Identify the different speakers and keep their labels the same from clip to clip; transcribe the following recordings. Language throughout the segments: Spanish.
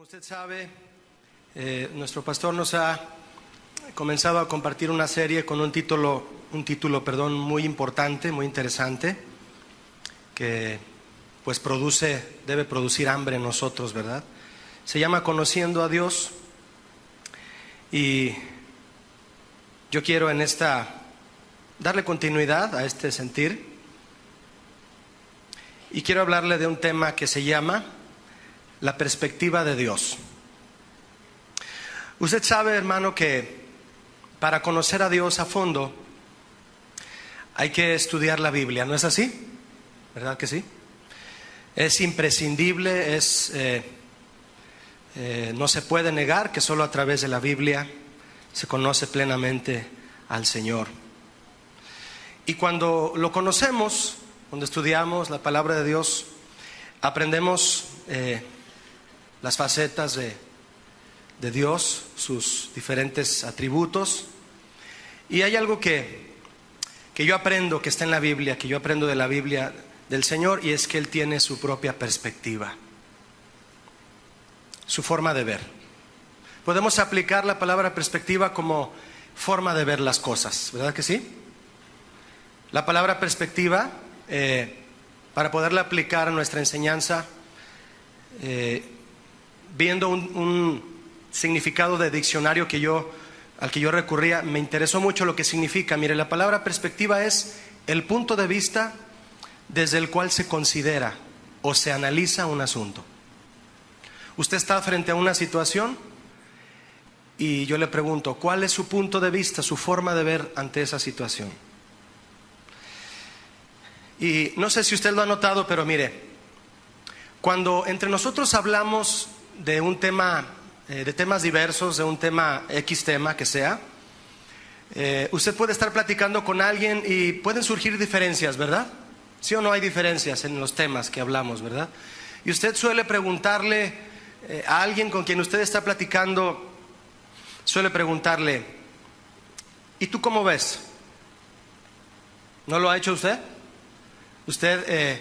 Speaker 1: Como usted sabe, nuestro pastor nos ha comenzado a compartir una serie con un título, muy importante, muy interesante, que pues debe producir hambre en nosotros, ¿verdad? Se llama Conociendo a Dios, y yo quiero darle continuidad a este sentir, y quiero hablarle de un tema que se llama la perspectiva de Dios. Usted sabe, hermano, que para conocer a Dios a fondo hay que estudiar la Biblia, ¿no es así? ¿Verdad que sí? Es imprescindible, no se puede negar que solo a través de la Biblia se conoce plenamente al Señor. Y cuando lo conocemos, cuando estudiamos la palabra de Dios, aprendemos las facetas de Dios, sus diferentes atributos. Y hay algo que yo aprendo, que está en la Biblia, que yo aprendo de la Biblia del Señor, y es que Él tiene su propia perspectiva, su forma de ver. Podemos aplicar la palabra perspectiva como forma de ver las cosas, ¿verdad que sí? La palabra perspectiva, para poderla aplicar a nuestra enseñanza, viendo un significado de diccionario al que yo recurría, me interesó mucho lo que significa. Mire, la palabra perspectiva es el punto de vista desde el cual se considera o se analiza un asunto. Usted está frente a una situación y yo le pregunto, ¿cuál es su punto de vista, su forma de ver ante esa situación? Y no sé si usted lo ha notado, pero mire, cuando entre nosotros hablamos de un tema, de temas diversos, de un tema, X tema que sea, usted puede estar platicando con alguien y pueden surgir diferencias, ¿verdad? ¿Sí o no hay diferencias en los temas que hablamos, verdad? Y usted suele preguntarle a alguien con quien usted está platicando, suele preguntarle, ¿y tú cómo ves? ¿No lo ha hecho usted? Usted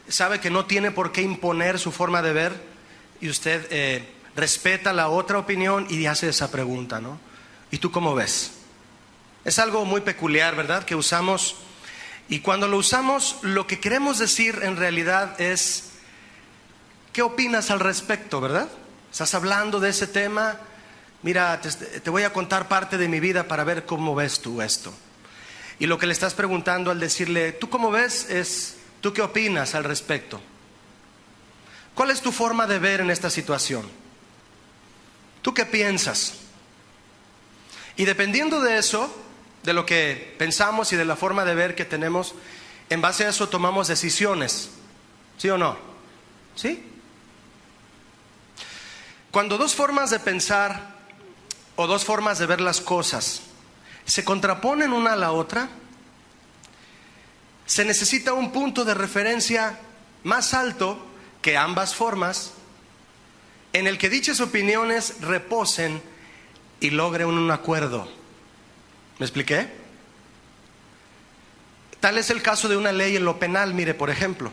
Speaker 1: sabe que no tiene por qué imponer su forma de ver, y usted respeta la otra opinión y hace esa pregunta, ¿no? ¿Y tú cómo ves? Es algo muy peculiar, ¿verdad?, que usamos, y cuando lo usamos, lo que queremos decir en realidad es, ¿qué opinas al respecto, verdad? Estás hablando de ese tema, mira, te voy a contar parte de mi vida para ver cómo ves tú esto. Y lo que le estás preguntando al decirle, ¿tú cómo ves?, es, ¿tú qué opinas al respecto? ¿Cuál es tu forma de ver en esta situación? ¿Tú qué piensas? Y dependiendo de eso, de lo que pensamos y de la forma de ver que tenemos, en base a eso tomamos decisiones. ¿Sí o no? ¿Sí? Cuando dos formas de pensar o dos formas de ver las cosas se contraponen una a la otra, se necesita un punto de referencia más alto que ambas formas, en el que dichas opiniones reposen y logren un acuerdo. ¿Me expliqué? Tal es el caso de una ley en lo penal. Mire, por ejemplo,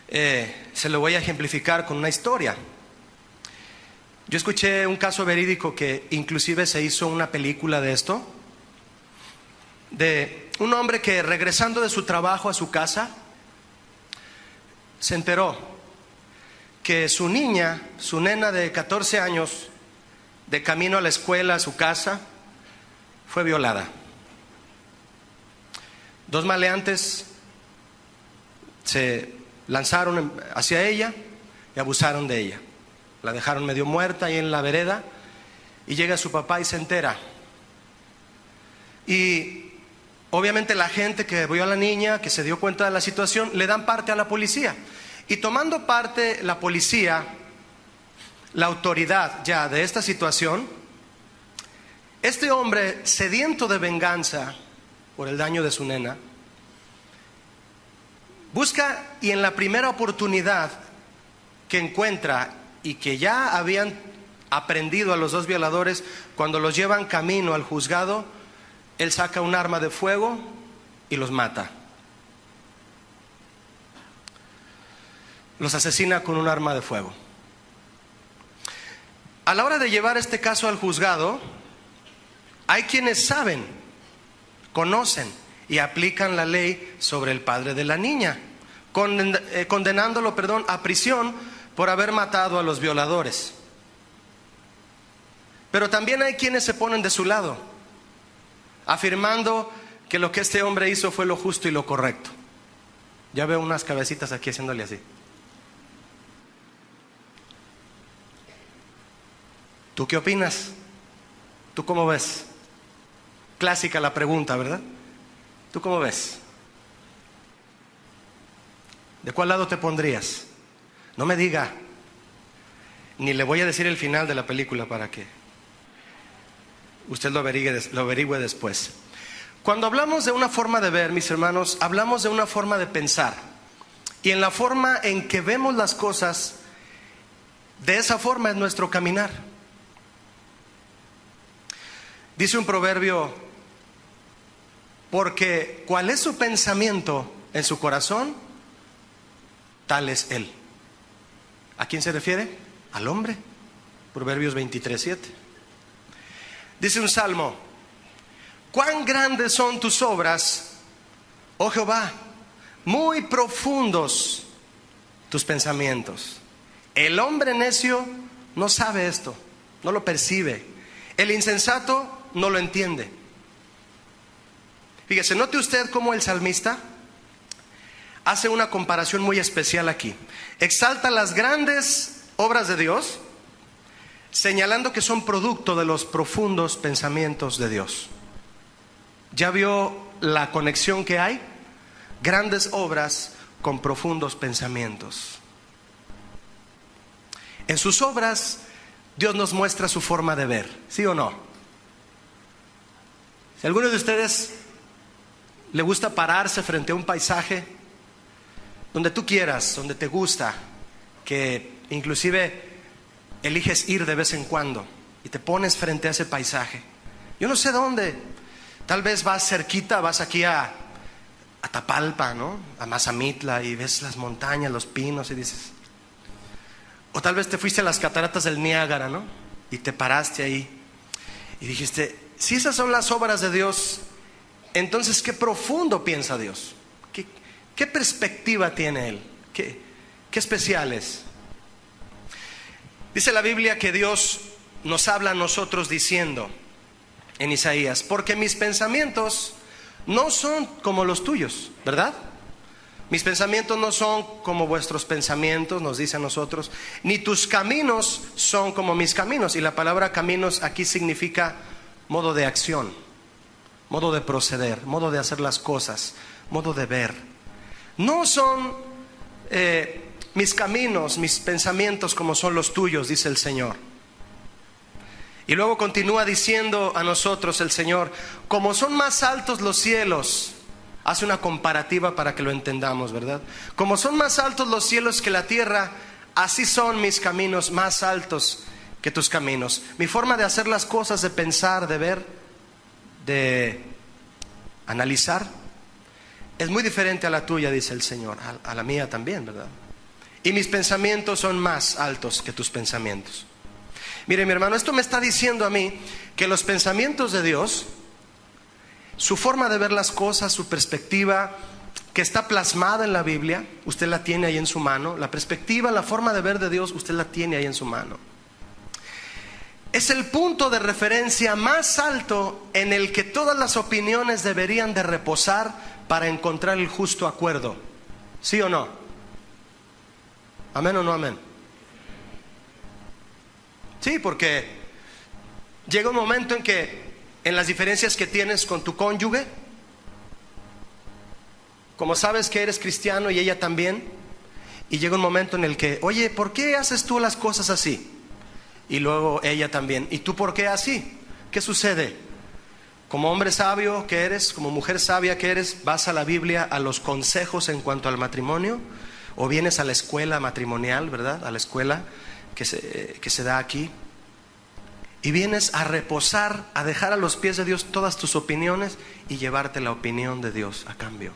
Speaker 1: se lo voy a ejemplificar con una historia. Yo escuché un caso verídico que inclusive se hizo una película de esto, de un hombre que, regresando de su trabajo a su casa, se enteró que su nena de 14 años, de camino a la escuela, a su casa, fue violada. Dos maleantes se lanzaron hacia ella y abusaron de ella. La dejaron medio muerta ahí en la vereda, y llega su papá y se entera. Y obviamente la gente que vio a la niña, que se dio cuenta de la situación, le dan parte a la policía. Y tomando parte la policía, la autoridad ya de esta situación, este hombre, sediento de venganza por el daño de su nena, busca, y en la primera oportunidad que encuentra, y que ya habían aprendido a los dos violadores, cuando los llevan camino al juzgado, él saca un arma de fuego y los mata. Los asesina con un arma de fuego. A la hora de llevar este caso al juzgado, hay quienes saben, conocen y aplican la ley sobre el padre de la niña, condenándolo, a prisión por haber matado a los violadores. Pero también hay quienes se ponen de su lado, afirmando que lo que este hombre hizo fue lo justo y lo correcto. Ya veo unas cabecitas aquí haciéndole así. ¿Tú qué opinas? ¿Tú cómo ves? Clásica la pregunta, ¿verdad? ¿Tú cómo ves? ¿De cuál lado te pondrías? No me diga, ni le voy a decir el final de la película para que usted lo averigüe después. Cuando hablamos de una forma de ver, mis hermanos, hablamos de una forma de pensar. Y en la forma en que vemos las cosas, de esa forma es nuestro caminar. Dice un proverbio, porque cuál es su pensamiento en su corazón, tal es él. ¿A quién se refiere? Al hombre. Proverbios 23:7. Dice un salmo, cuán grandes son tus obras, oh Jehová, muy profundos tus pensamientos. El hombre necio no sabe esto, no lo percibe. El insensato no lo entiende. Fíjese, note usted cómo el salmista hace una comparación muy especial aquí. Exalta las grandes obras de Dios, señalando que son producto de los profundos pensamientos de Dios. ¿Ya vio la conexión que hay? Grandes obras con profundos pensamientos. En sus obras, Dios nos muestra su forma de ver, ¿sí o no? Si a alguno de ustedes le gusta pararse frente a un paisaje, donde tú quieras, donde te gusta, que inclusive eliges ir de vez en cuando y te pones frente a ese paisaje, yo no sé dónde, tal vez vas cerquita, vas aquí a Tapalpa, ¿no? A Mazamitla, y ves las montañas, los pinos, y dices, o tal vez te fuiste a las cataratas del Niágara, ¿no? Y te paraste ahí y dijiste, si esas son las obras de Dios, entonces qué profundo piensa Dios, qué perspectiva tiene Él, qué especial es. Dice la Biblia que Dios nos habla a nosotros diciendo en Isaías, porque mis pensamientos no son como los tuyos, ¿verdad? Mis pensamientos no son como vuestros pensamientos, nos dice a nosotros, ni tus caminos son como mis caminos. Y la palabra caminos aquí significa modo de acción, modo de proceder, modo de hacer las cosas, modo de ver. No son mis caminos, mis pensamientos como son los tuyos, dice el Señor. Y luego continúa diciendo a nosotros el Señor, como son más altos los cielos. Hace una comparativa para que lo entendamos, ¿verdad? Como son más altos los cielos que la tierra, así son mis caminos más altos que tus caminos. Mi forma de hacer las cosas, de pensar, de ver, de analizar, es muy diferente a la tuya, dice el Señor, a la mía también, ¿verdad? Y mis pensamientos son más altos que tus pensamientos. Mire, mi hermano, esto me está diciendo a mí que los pensamientos de Dios, su forma de ver las cosas, su perspectiva, que está plasmada en la Biblia, usted la tiene ahí en su mano. La perspectiva, la forma de ver de Dios, usted la tiene ahí en su mano. Es el punto de referencia más alto en el que todas las opiniones deberían de reposar para encontrar el justo acuerdo. ¿Sí o no? ¿Amén o no amén? Sí, porque llega un momento en que en las diferencias que tienes con tu cónyuge, como sabes que eres cristiano y ella también, y llega un momento en el que, oye, ¿por qué haces tú las cosas así? Y luego ella también, ¿y tú por qué así? ¿Qué sucede? Como hombre sabio que eres, como mujer sabia que eres, ¿vas a la Biblia a los consejos en cuanto al matrimonio? ¿O vienes a la escuela matrimonial, verdad? A la escuela que se da aquí. Y vienes a reposar, a dejar a los pies de Dios todas tus opiniones y llevarte la opinión de Dios a cambio.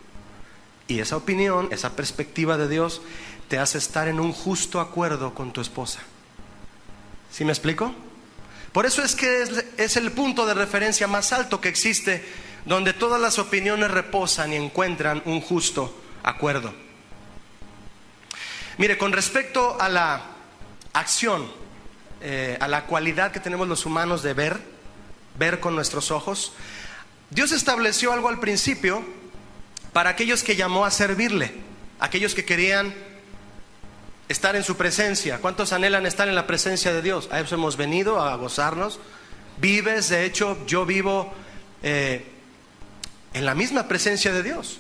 Speaker 1: Y esa opinión, esa perspectiva de Dios te hace estar en un justo acuerdo con tu esposa. ¿Sí me explico? Por eso es que es el punto de referencia más alto que existe, donde todas las opiniones reposan y encuentran un justo acuerdo. Mire, con respecto a la acción, a la cualidad que tenemos los humanos de ver con nuestros ojos, Dios estableció algo al principio para aquellos que llamó a servirle, aquellos que querían estar en su presencia. ¿Cuántos anhelan estar en la presencia de Dios? A eso hemos venido, a gozarnos. Vives, de hecho, yo vivo en la misma presencia de Dios.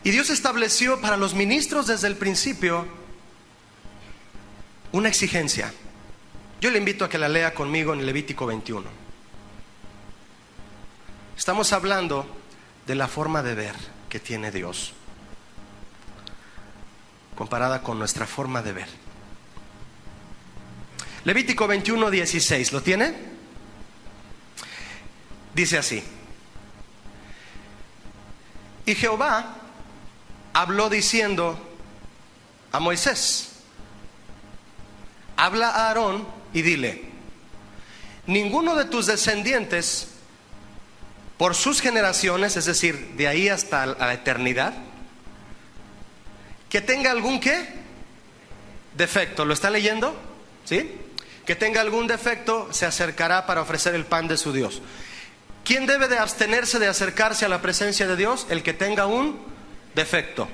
Speaker 1: Y Dios estableció para los ministros desde el principio una exigencia. Yo le invito a que la lea conmigo en Levítico 21. Estamos hablando de la forma de ver que tiene Dios, comparada con nuestra forma de ver. Levítico 21, 16, ¿lo tiene? Dice así: y Jehová habló diciendo a Moisés: habla a Aarón y dile, ninguno de tus descendientes por sus generaciones, es decir, de ahí hasta la eternidad, que tenga algún ¿qué? Defecto. ¿Lo está leyendo? ¿Sí? Que tenga algún defecto se acercará para ofrecer el pan de su Dios. ¿Quién debe de abstenerse de acercarse a la presencia de Dios? El que tenga un defecto.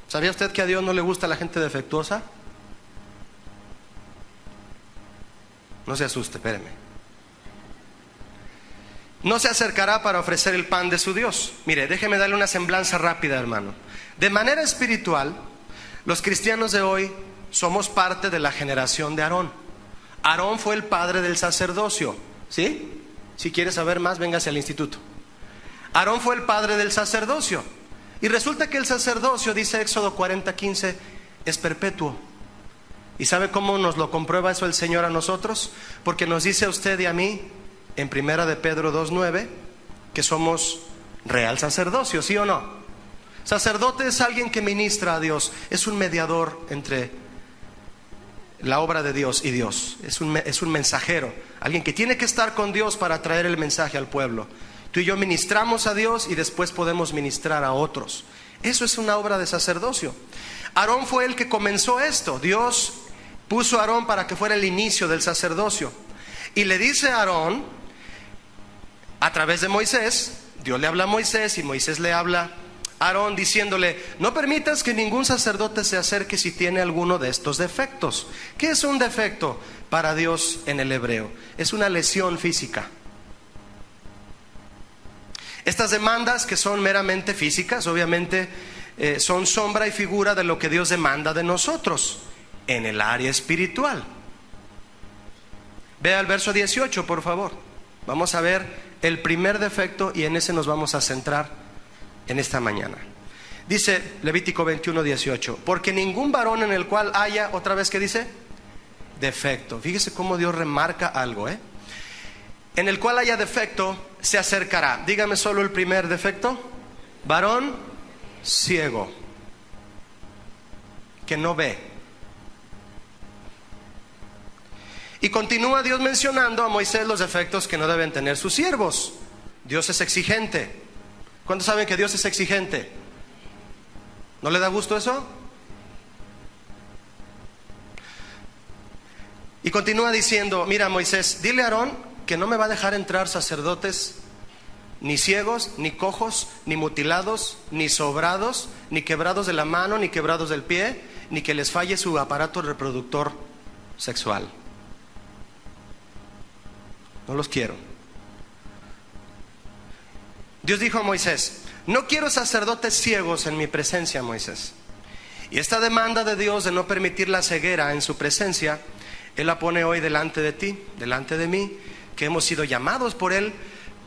Speaker 1: ¿Sabía usted que a Dios no le gusta la gente defectuosa? No se asuste, espéreme. No se acercará para ofrecer el pan de su Dios. Mire, déjeme darle una semblanza rápida, hermano. De manera espiritual, los cristianos de hoy somos parte de la generación de Aarón. Aarón fue el padre del sacerdocio, ¿sí? Si quiere saber más, véngase al instituto. Aarón fue el padre del sacerdocio. Y resulta que el sacerdocio, dice Éxodo 40:15, es perpetuo. ¿Y sabe cómo nos lo comprueba eso el Señor a nosotros? Porque nos dice a usted y a mí, en 1 de Pedro 2:9, que somos real sacerdocio, ¿sí o no? Sacerdote es alguien que ministra a Dios, es un mediador entre la obra de Dios y Dios, es un mensajero, alguien que tiene que estar con Dios para traer el mensaje al pueblo. Tú y yo ministramos a Dios y después podemos ministrar a otros. Eso es una obra de sacerdocio. Aarón fue el que comenzó esto. Dios puso a Aarón para que fuera el inicio del sacerdocio. Y le dice a Aarón, a través de Moisés, Dios le habla a Moisés y Moisés le habla a Aarón diciéndole: no permitas que ningún sacerdote se acerque si tiene alguno de estos defectos. ¿Qué es un defecto para Dios en el hebreo? Es una lesión física. Estas demandas, que son meramente físicas, obviamente son sombra y figura de lo que Dios demanda de nosotros en el área espiritual. Vea el verso 18, por favor. Vamos a ver el primer defecto y en ese nos vamos a centrar en esta mañana. Dice Levítico 21, 18: porque ningún varón en el cual haya, otra vez, ¿qué dice? Defecto. Fíjese cómo Dios remarca algo, en el cual haya defecto se acercará. Dígame solo el primer defecto. Varón ciego, que no ve. Y continúa Dios mencionando a Moisés los defectos que no deben tener sus siervos. Dios es exigente. ¿Cuántos saben que Dios es exigente? ¿No le da gusto eso? Y continúa diciendo: mira, Moisés, dile a Aarón que no me va a dejar entrar sacerdotes ni ciegos, ni cojos, ni mutilados, ni sobrados, ni quebrados de la mano, ni quebrados del pie, ni que les falle su aparato reproductor sexual. No los quiero. Dios dijo a Moisés: no quiero sacerdotes ciegos en mi presencia, Moisés. Y esta demanda de Dios de no permitir la ceguera en su presencia, Él la pone hoy delante de ti, delante de mí, que hemos sido llamados por Él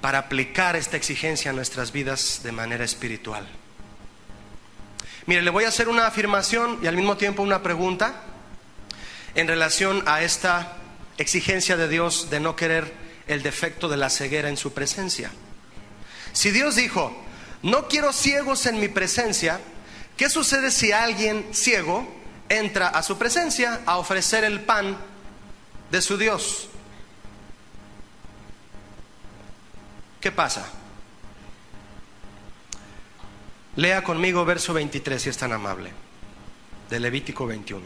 Speaker 1: para aplicar esta exigencia a nuestras vidas de manera espiritual. Mire, le voy a hacer una afirmación y al mismo tiempo una pregunta en relación a esta exigencia de Dios de no querer el defecto de la ceguera en su presencia. Si Dios dijo: no quiero ciegos en mi presencia, ¿qué sucede si alguien ciego entra a su presencia a ofrecer el pan de su Dios? ¿Qué pasa? Lea conmigo verso 23 si es tan amable, de Levítico 21.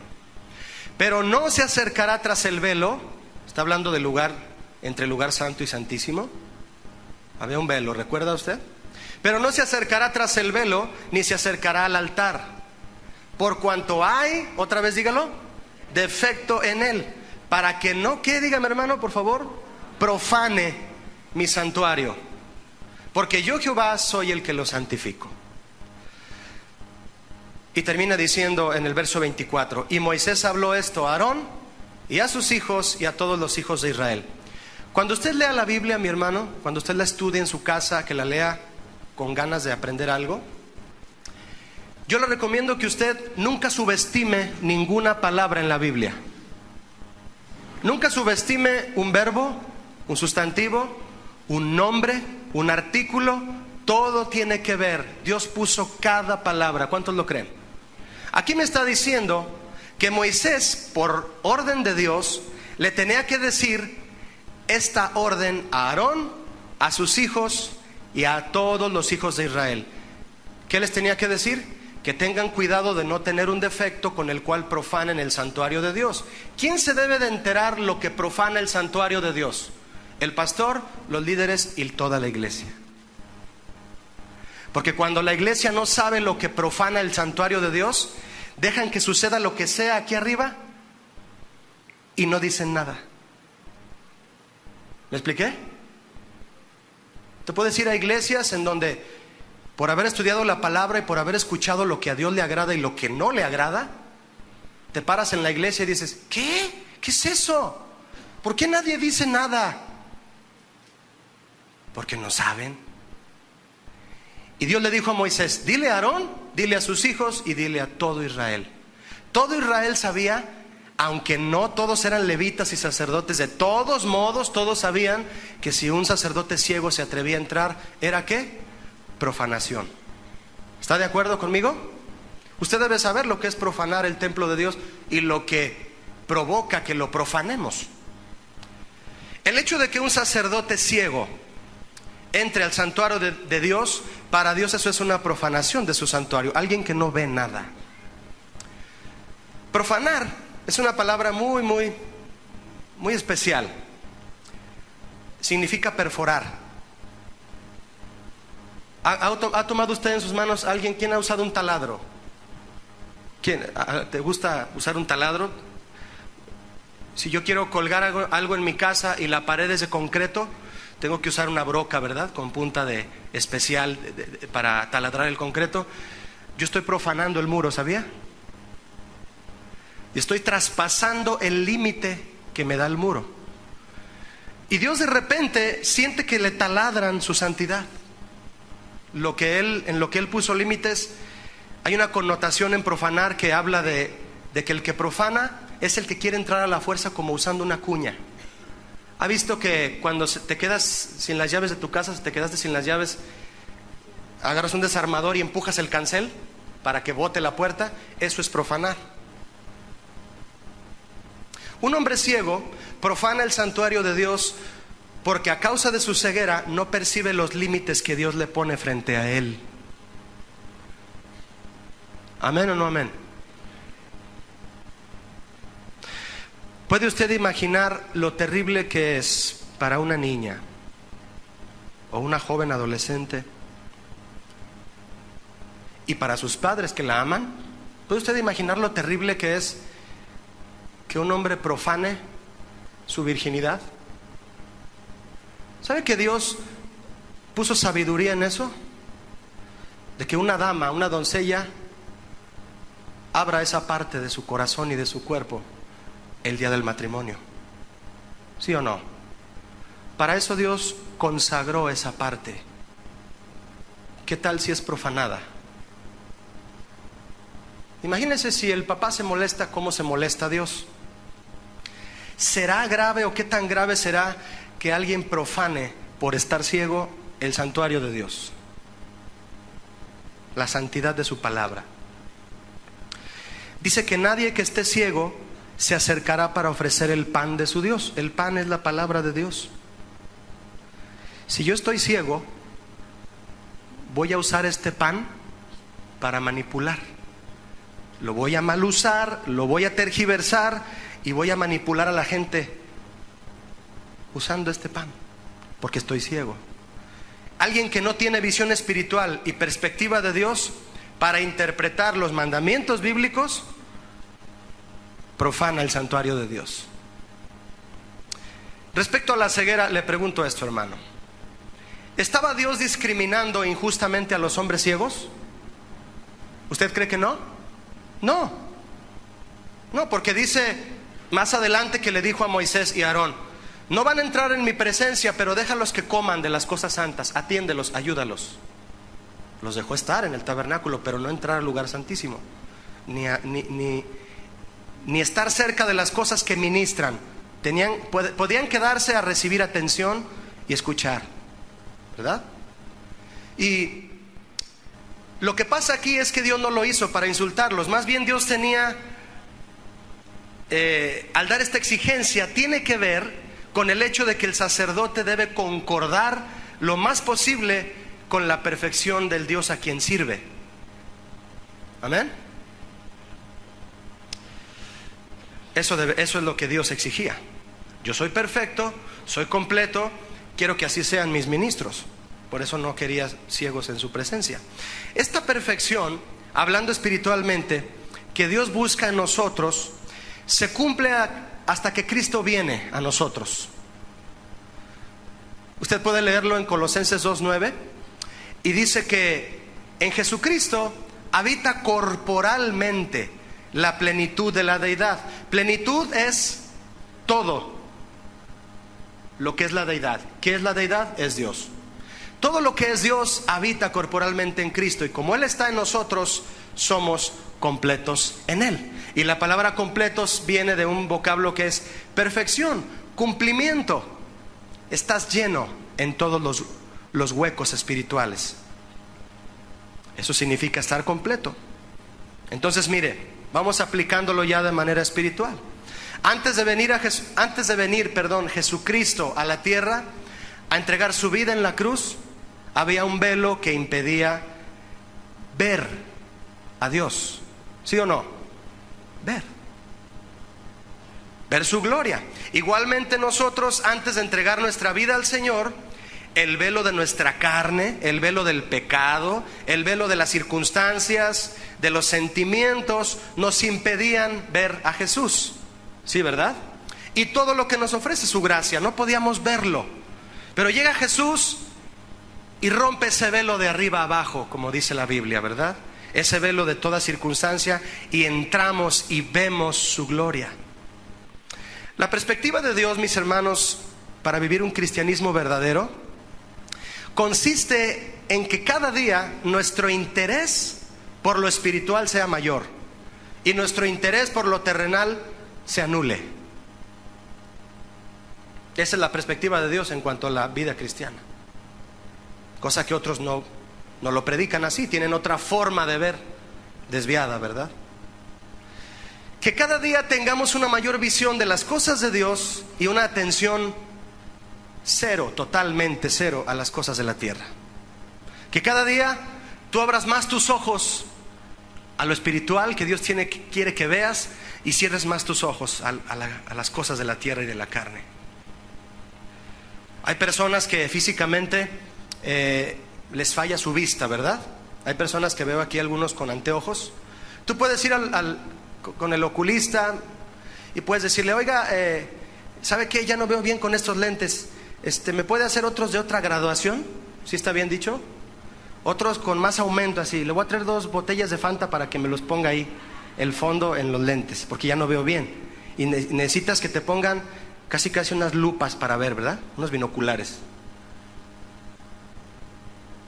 Speaker 1: Pero no se acercará tras el velo, está hablando del lugar, entre el lugar santo y santísimo. Había un velo, ¿recuerda usted? Pero no se acercará tras el velo, ni se acercará al altar, por cuanto hay, otra vez dígalo, defecto en él, para que no, ¿qué? Dígame hermano, por favor, profane mi santuario, porque yo Jehová soy el que lo santifico. Y termina diciendo en el verso 24, y Moisés habló esto a Aarón y a sus hijos y a todos los hijos de Israel. Cuando usted lea la Biblia, mi hermano, cuando usted la estudie en su casa, que la lea con ganas de aprender algo, yo le recomiendo que usted nunca subestime ninguna palabra en la Biblia. Nunca subestime un verbo, un sustantivo, un nombre, un artículo. Todo tiene que ver. Dios puso cada palabra. ¿Cuántos lo creen? Aquí me está diciendo que Moisés, por orden de Dios, le tenía que decir esta orden a Aarón, a sus hijos y a todos los hijos de Israel. ¿Qué les tenía que decir? Que tengan cuidado de no tener un defecto con el cual profanen el santuario de Dios. ¿Quién se debe de enterar lo que profana el santuario de Dios? El pastor, los líderes y toda la iglesia. Porque cuando la iglesia no sabe lo que profana el santuario de Dios, dejan que suceda lo que sea aquí arriba y no dicen nada. ¿Me expliqué? Te puedes ir a iglesias en donde, por haber estudiado la palabra y por haber escuchado lo que a Dios le agrada y lo que no le agrada, te paras en la iglesia y dices, ¿qué? ¿Qué es eso? ¿Por qué nadie dice nada? Porque no saben. Y Dios le dijo a Moisés, dile a Aarón, dile a sus hijos y dile a todo Israel. Todo Israel sabía, aunque no todos eran levitas y sacerdotes, de todos modos todos sabían que si un sacerdote ciego se atrevía a entrar, ¿era qué? Profanación. ¿Está de acuerdo conmigo? Usted debe saber lo que es profanar el templo de Dios y lo que provoca que lo profanemos. El hecho de que un sacerdote ciego entre al santuario de Dios, para Dios eso es una profanación de su santuario. Alguien que no ve nada. Profanar es una palabra muy especial. Significa perforar. ¿Ha tomado usted en sus manos alguien? ¿Quién ha usado un taladro? ¿Quién? ¿Te gusta usar un taladro? Si yo quiero colgar algo en mi casa y la pared es de concreto, tengo que usar una broca, ¿verdad? Con punta especial para taladrar el concreto. Yo estoy profanando el muro, ¿sabía? Y estoy traspasando el límite que me da el muro. Y Dios de repente siente que le taladran su santidad. En lo que Él puso límites, hay una connotación en profanar que habla de que el que profana es el que quiere entrar a la fuerza como usando una cuña. ¿Ha visto que cuando te quedas sin las llaves de tu casa, si te quedaste sin las llaves, agarras un desarmador y empujas el cancel para que bote la puerta? Eso es profanar. Un hombre ciego profana el santuario de Dios porque a causa de su ceguera no percibe los límites que Dios le pone frente a él. ¿Amén o no amén? ¿Puede usted imaginar lo terrible que es para una niña o una joven adolescente y para sus padres que la aman? ¿Puede usted imaginar lo terrible que es que un hombre profane su virginidad? ¿Sabe que Dios puso sabiduría en eso? De que una dama, una doncella, abra esa parte de su corazón y de su cuerpo el día del matrimonio. ¿Sí o no? Para eso Dios consagró esa parte. ¿Qué tal si es profanada? Imagínense si el papá se molesta, ¿cómo se molesta Dios? ¿Será grave o qué tan grave será que alguien profane por estar ciego el santuario de Dios? La santidad de su palabra. Dice que nadie que esté ciego se acercará para ofrecer el pan de su Dios. El pan es la palabra de Dios. Si yo estoy ciego, voy a usar este pan para manipular. Lo voy a mal usar, lo voy a tergiversar y voy a manipular a la gente usando este pan, porque estoy ciego. Alguien que no tiene visión espiritual y perspectiva de Dios para interpretar los mandamientos bíblicos, profana el santuario de Dios. Respecto a la ceguera, le pregunto esto, hermano. ¿Estaba Dios discriminando injustamente a los hombres ciegos? ¿Usted cree que no? No, porque dice más adelante que le dijo a Moisés y a Aarón: no van a entrar en mi presencia, pero déjalos que coman de las cosas santas, atiéndelos, ayúdalos. Los dejó estar en el tabernáculo, pero no entrar al lugar santísimo, ni estar cerca de las cosas que ministran. Podían quedarse a recibir atención y escuchar, ¿verdad? Y lo que pasa aquí es que Dios no lo hizo para insultarlos. Más bien Dios tenía, al dar esta exigencia, tiene que ver con el hecho de que el sacerdote debe concordar lo más posible con la perfección del Dios a quien sirve. Amén. Eso es lo que Dios exigía. Yo soy perfecto, soy completo, quiero que así sean mis ministros. Por eso no quería ciegos en su presencia. Esta perfección, hablando espiritualmente, que Dios busca en nosotros, se cumple hasta que Cristo viene a nosotros. Usted puede leerlo en Colosenses 2:9, y dice que en Jesucristo habita corporalmente la plenitud de la deidad. Plenitud es todo lo que es la deidad. ¿Qué es la deidad? Es Dios. Todo lo que es Dios habita corporalmente en Cristo, y como Él está en nosotros, somos completos en Él. Y la palabra completos viene de un vocablo que es perfección, cumplimiento. Estás lleno en todos los huecos espirituales. Eso significa estar completo. Entonces mire, vamos aplicándolo ya de manera espiritual. Antes de venir Jesucristo a la tierra a entregar su vida en la cruz, había un velo que impedía ver a Dios. ¿Sí o no? Ver su gloria. Igualmente nosotros, antes de entregar nuestra vida al Señor, el velo de nuestra carne, el velo del pecado, el velo de las circunstancias, de los sentimientos, nos impedían ver a Jesús. ¿Sí, verdad? Y todo lo que nos ofrece su gracia, no podíamos verlo. Pero llega Jesús y rompe ese velo de arriba abajo, como dice la Biblia, ¿verdad? Ese velo de toda circunstancia, y entramos y vemos su gloria. La perspectiva de Dios, mis hermanos, para vivir un cristianismo verdadero, consiste en que cada día nuestro interés por lo espiritual sea mayor y nuestro interés por lo terrenal se anule. Esa es la perspectiva de Dios en cuanto a la vida cristiana, cosa que otros no lo predican así, tienen otra forma de ver desviada, ¿verdad? Que cada día tengamos una mayor visión de las cosas de Dios y una atención cero, totalmente cero, a las cosas de la tierra. Que cada día tú abras más tus ojos a lo espiritual que Dios quiere que veas, y cierres más tus ojos a las cosas de la tierra y de la carne. Hay personas que físicamente les falla su vista, ¿verdad? Hay personas que veo aquí, algunos con anteojos. Tú puedes ir con el oculista y puedes decirle: oiga, ¿sabe qué? Ya no veo bien con estos lentes. ¿Me puede hacer otros de otra graduación? ¿Sí está bien dicho? Otros con más aumento, así. Le voy a traer 2 botellas de Fanta para que me los ponga ahí, el fondo en los lentes, porque ya no veo bien. Y necesitas que te pongan casi unas lupas para ver, ¿verdad? Unos binoculares.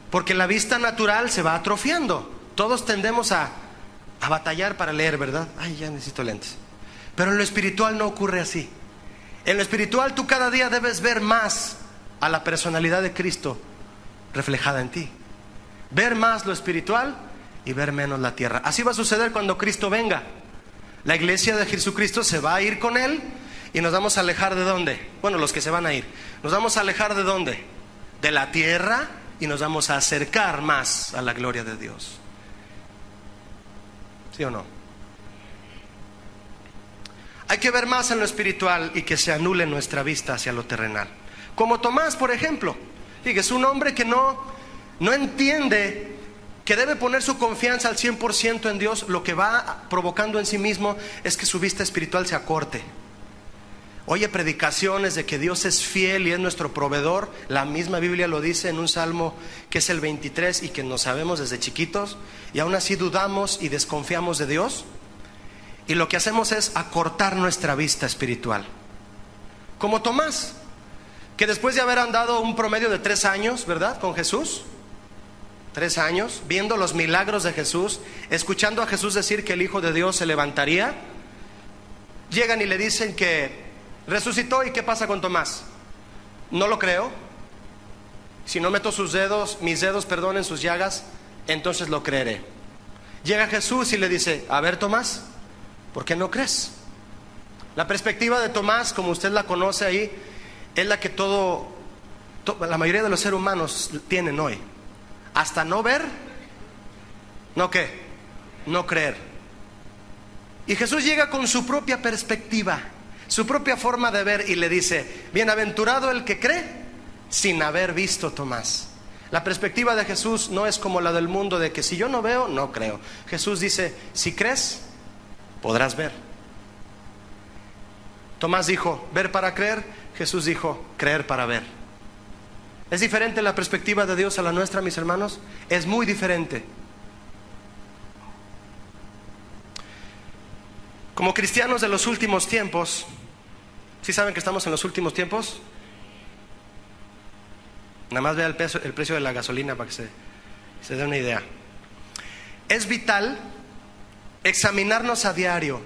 Speaker 1: Porque la vista natural se va atrofiando. Todos tendemos a batallar para leer, ¿verdad? Ay, ya necesito lentes. Pero en lo espiritual no ocurre así. En lo espiritual tú cada día debes ver más a la personalidad de Cristo reflejada en ti. Ver más lo espiritual y ver menos la tierra. Así va a suceder cuando Cristo venga. La iglesia de Jesucristo se va a ir con Él, y nos vamos a alejar ¿de dónde? Bueno, los que se van a ir. Nos vamos a alejar ¿de dónde? de la tierra y nos vamos a acercar más a la gloria de Dios. ¿Sí o no? Hay que ver más en lo espiritual y que se anule nuestra vista hacia lo terrenal. Como Tomás, por ejemplo. Fíjese, un hombre que no entiende que debe poner su confianza al 100% en Dios, lo que va provocando en sí mismo es que su vista espiritual se acorte. Oye predicaciones de que Dios es fiel y es nuestro proveedor. La misma Biblia lo dice en un salmo que es el 23 y que nos sabemos desde chiquitos, y aún así dudamos y desconfiamos de Dios. Y lo que hacemos es acortar nuestra vista espiritual. Como Tomás, que después de haber andado un promedio de 3 años, ¿verdad?, con Jesús, 3 años, viendo los milagros de Jesús, escuchando a Jesús decir que el Hijo de Dios se levantaría, llegan y le dicen que resucitó. ¿Y qué pasa con Tomás? No lo creo. Si no meto mis dedos, en sus llagas, entonces lo creeré. Llega Jesús y le dice: a ver, Tomás, ¿por qué no crees? La perspectiva de Tomás, como usted la conoce ahí, es la que la mayoría de los seres humanos tienen hoy. Hasta no ver, ¿no qué? No creer. Y Jesús llega con su propia perspectiva, su propia forma de ver, y le dice: bienaventurado el que cree sin haber visto, Tomás. La perspectiva de Jesús no es como la del mundo, de que si yo no veo, no creo. Jesús dice: si crees, podrás ver. Tomás dijo: ver para creer. Jesús dijo: creer para ver. ¿Es diferente la perspectiva de Dios a la nuestra, mis hermanos? Es muy diferente. Como cristianos de los últimos tiempos, ¿sí saben que estamos en los últimos tiempos? Nada más vea el precio de la gasolina para que se dé una idea. Es vital examinarnos a diario,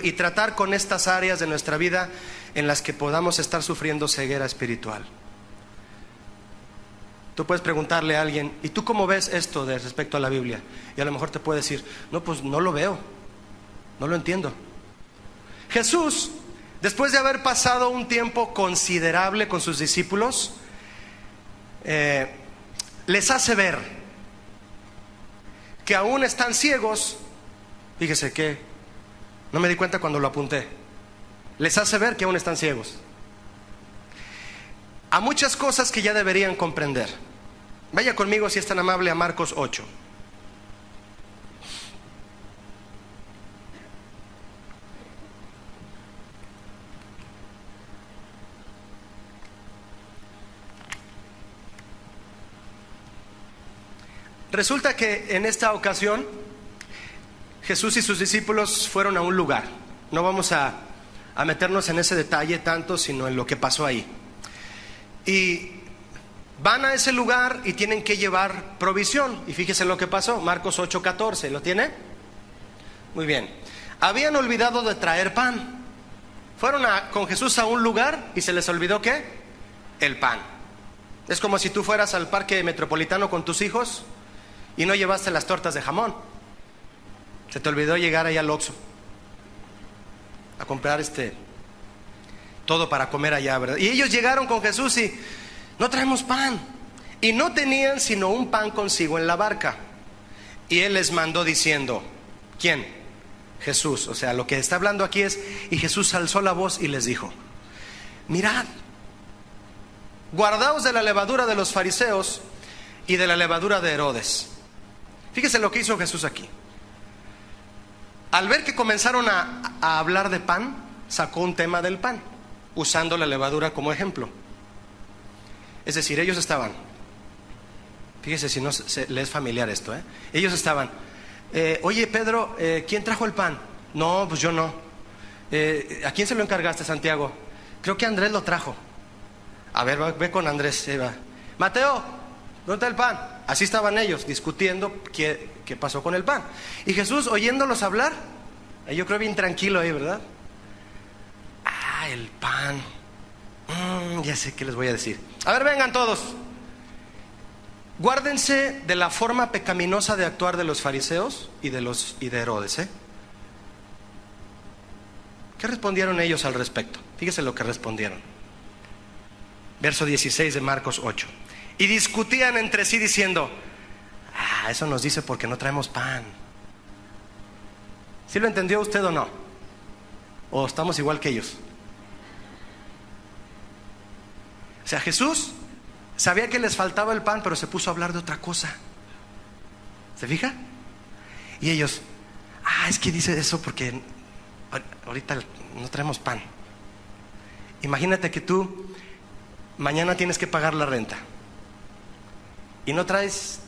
Speaker 1: y tratar con estas áreas de nuestra vida en las que podamos estar sufriendo ceguera espiritual. Tú puedes preguntarle a alguien: ¿y tú cómo ves esto de respecto a la Biblia? Y a lo mejor te puede decir: no, pues no lo veo, no lo entiendo. Jesús, después de haber pasado un tiempo considerable con sus discípulos, les hace ver que aún están ciegos. Fíjese que no me di cuenta cuando lo apunté. Les hace ver que aún están ciegos a muchas cosas que ya deberían comprender. Vaya conmigo, si es tan amable, a Marcos 8. Resulta que en esta ocasión Jesús y sus discípulos fueron a un lugar. No vamos a meternos en ese detalle tanto, sino en lo que pasó ahí. Y van a ese lugar y tienen que llevar provisión. Y fíjese lo que pasó, Marcos 8:14, ¿lo tiene? Muy bien. Habían olvidado de traer pan. Fueron con Jesús a un lugar y se les olvidó ¿qué? El pan. Es como si tú fueras al parque metropolitano con tus hijos y no llevaste las tortas de jamón. Se te olvidó llegar ahí al Oxxo a comprar todo para comer allá, ¿verdad? Y ellos llegaron con Jesús y: no traemos pan. Y no tenían sino un pan consigo en la barca. Y Él les mandó diciendo: ¿quién? Jesús. O sea, lo que está hablando aquí es: y Jesús alzó la voz y les dijo: mirad, guardaos de la levadura de los fariseos y de la levadura de Herodes. Fíjese lo que hizo Jesús aquí. Al ver que comenzaron a hablar de pan, sacó un tema del pan, usando la levadura como ejemplo. Es decir, ellos estaban, fíjese si no le es familiar esto, ellos estaban: oye Pedro, ¿quién trajo el pan? No, pues yo no. ¿A quién se lo encargaste, Santiago? Creo que Andrés lo trajo. A ver, ve con Andrés. Va. Mateo, ¿dónde está el pan? Así estaban ellos discutiendo qué pasó con el pan. Y Jesús, oyéndolos hablar, yo creo bien tranquilo ahí, ¿verdad? El pan. Ya sé qué les voy a decir. A ver, vengan todos. Guárdense de la forma pecaminosa de actuar de los fariseos y de Herodes, ¿Qué respondieron ellos al respecto? Fíjese lo que respondieron. Verso 16 de Marcos 8. Y discutían entre sí diciendo: eso nos dice porque no traemos pan. ¿Sí lo entendió usted o no? ¿O estamos igual que ellos? O sea, Jesús sabía que les faltaba el pan, pero se puso a hablar de otra cosa. ¿Se fija? Y ellos: es que dice eso porque ahorita no traemos pan. Imagínate que tú mañana tienes que pagar la renta y no traes,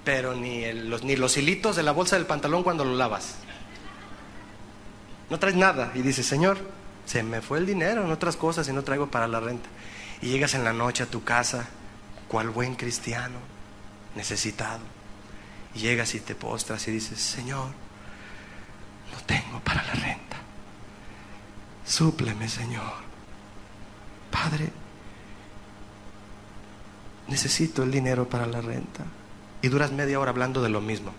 Speaker 1: pero ni los hilitos de la bolsa del pantalón cuando lo lavas. No traes nada y dices: Señor, se me fue el dinero en otras cosas y no traigo para la renta. Y llegas en la noche a tu casa, cual buen cristiano, necesitado, y llegas y te postras y dices: Señor, no tengo para la renta, súpleme, Señor. Padre, necesito el dinero para la renta. Y duras media hora hablando de lo mismo.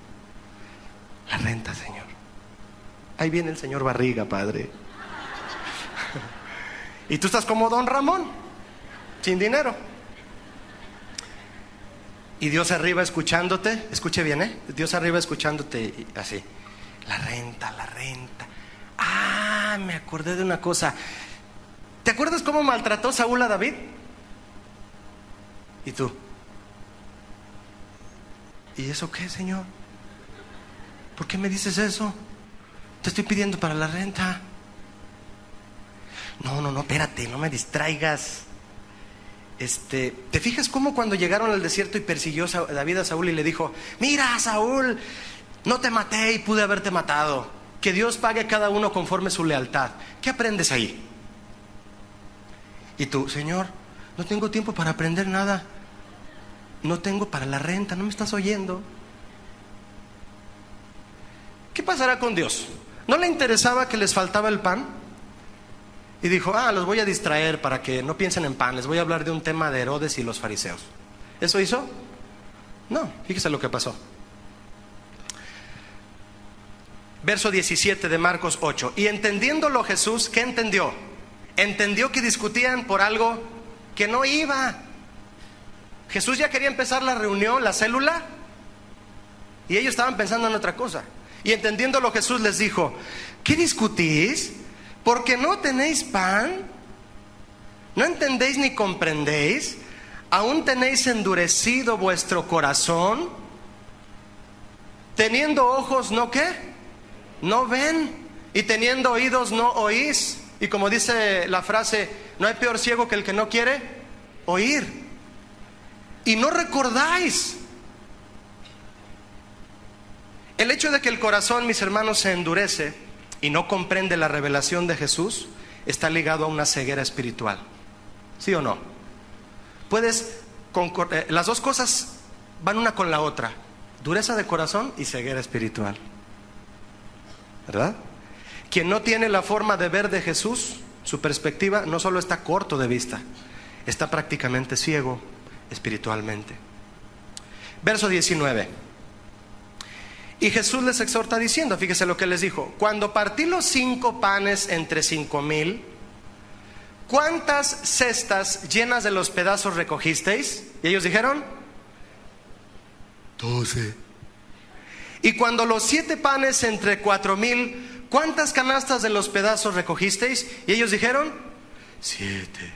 Speaker 1: La renta, Señor. Ahí viene el señor Barriga, Padre. Y tú estás como Don Ramón, sin dinero. Y Dios arriba escuchándote. Escuche bien, Dios arriba escuchándote así: la renta, la renta. Me acordé de una cosa. ¿Te acuerdas cómo maltrató Saúl a David? ¿Y tú? ¿Y eso qué, Señor? ¿Por qué me dices eso? Te estoy pidiendo para la renta. No, espérate, no me distraigas. ¿Te fijas cómo cuando llegaron al desierto y persiguió David a Saúl y le dijo: mira, Saúl, no te maté y pude haberte matado, que Dios pague a cada uno conforme su lealtad? ¿Qué aprendes ahí? Y tú: Señor, no tengo tiempo para aprender nada, no tengo para la renta, ¿no me estás oyendo? ¿Qué pasará con Dios? ¿No le interesaba que les faltaba el pan? Y dijo: los voy a distraer para que no piensen en pan, les voy a hablar de un tema de Herodes y los fariseos. ¿Eso hizo? No, fíjese lo que pasó. Verso 17 de Marcos 8. Y entendiéndolo Jesús, ¿qué entendió? Entendió que discutían por algo que no iba. Jesús ya quería empezar la reunión, la célula, y ellos estaban pensando en otra cosa. Y entendiéndolo Jesús les dijo: ¿qué discutís? ¿Porque no tenéis pan? ¿No entendéis ni comprendéis? ¿Aún tenéis endurecido vuestro corazón? Teniendo ojos, ¿no qué? No ven. Y teniendo oídos, no oís. Y como dice la frase: no hay peor ciego que el que no quiere oír. Y no recordáis. El hecho de que el corazón, mis hermanos, se endurece y no comprende la revelación de Jesús está ligado a una ceguera espiritual. ¿Sí o no? Las dos cosas van una con la otra: dureza de corazón y ceguera espiritual, ¿verdad? Quien no tiene la forma de ver de Jesús, su perspectiva, no solo está corto de vista, está prácticamente ciego espiritualmente. Verso 19. Y Jesús les exhorta diciendo, fíjese lo que les dijo: cuando partí los 5 panes entre 5,000, ¿cuántas cestas llenas de los pedazos recogisteis? Y ellos dijeron: 12. Y cuando los 7 panes entre 4,000, ¿cuántas canastas de los pedazos recogisteis? Y ellos dijeron: 7.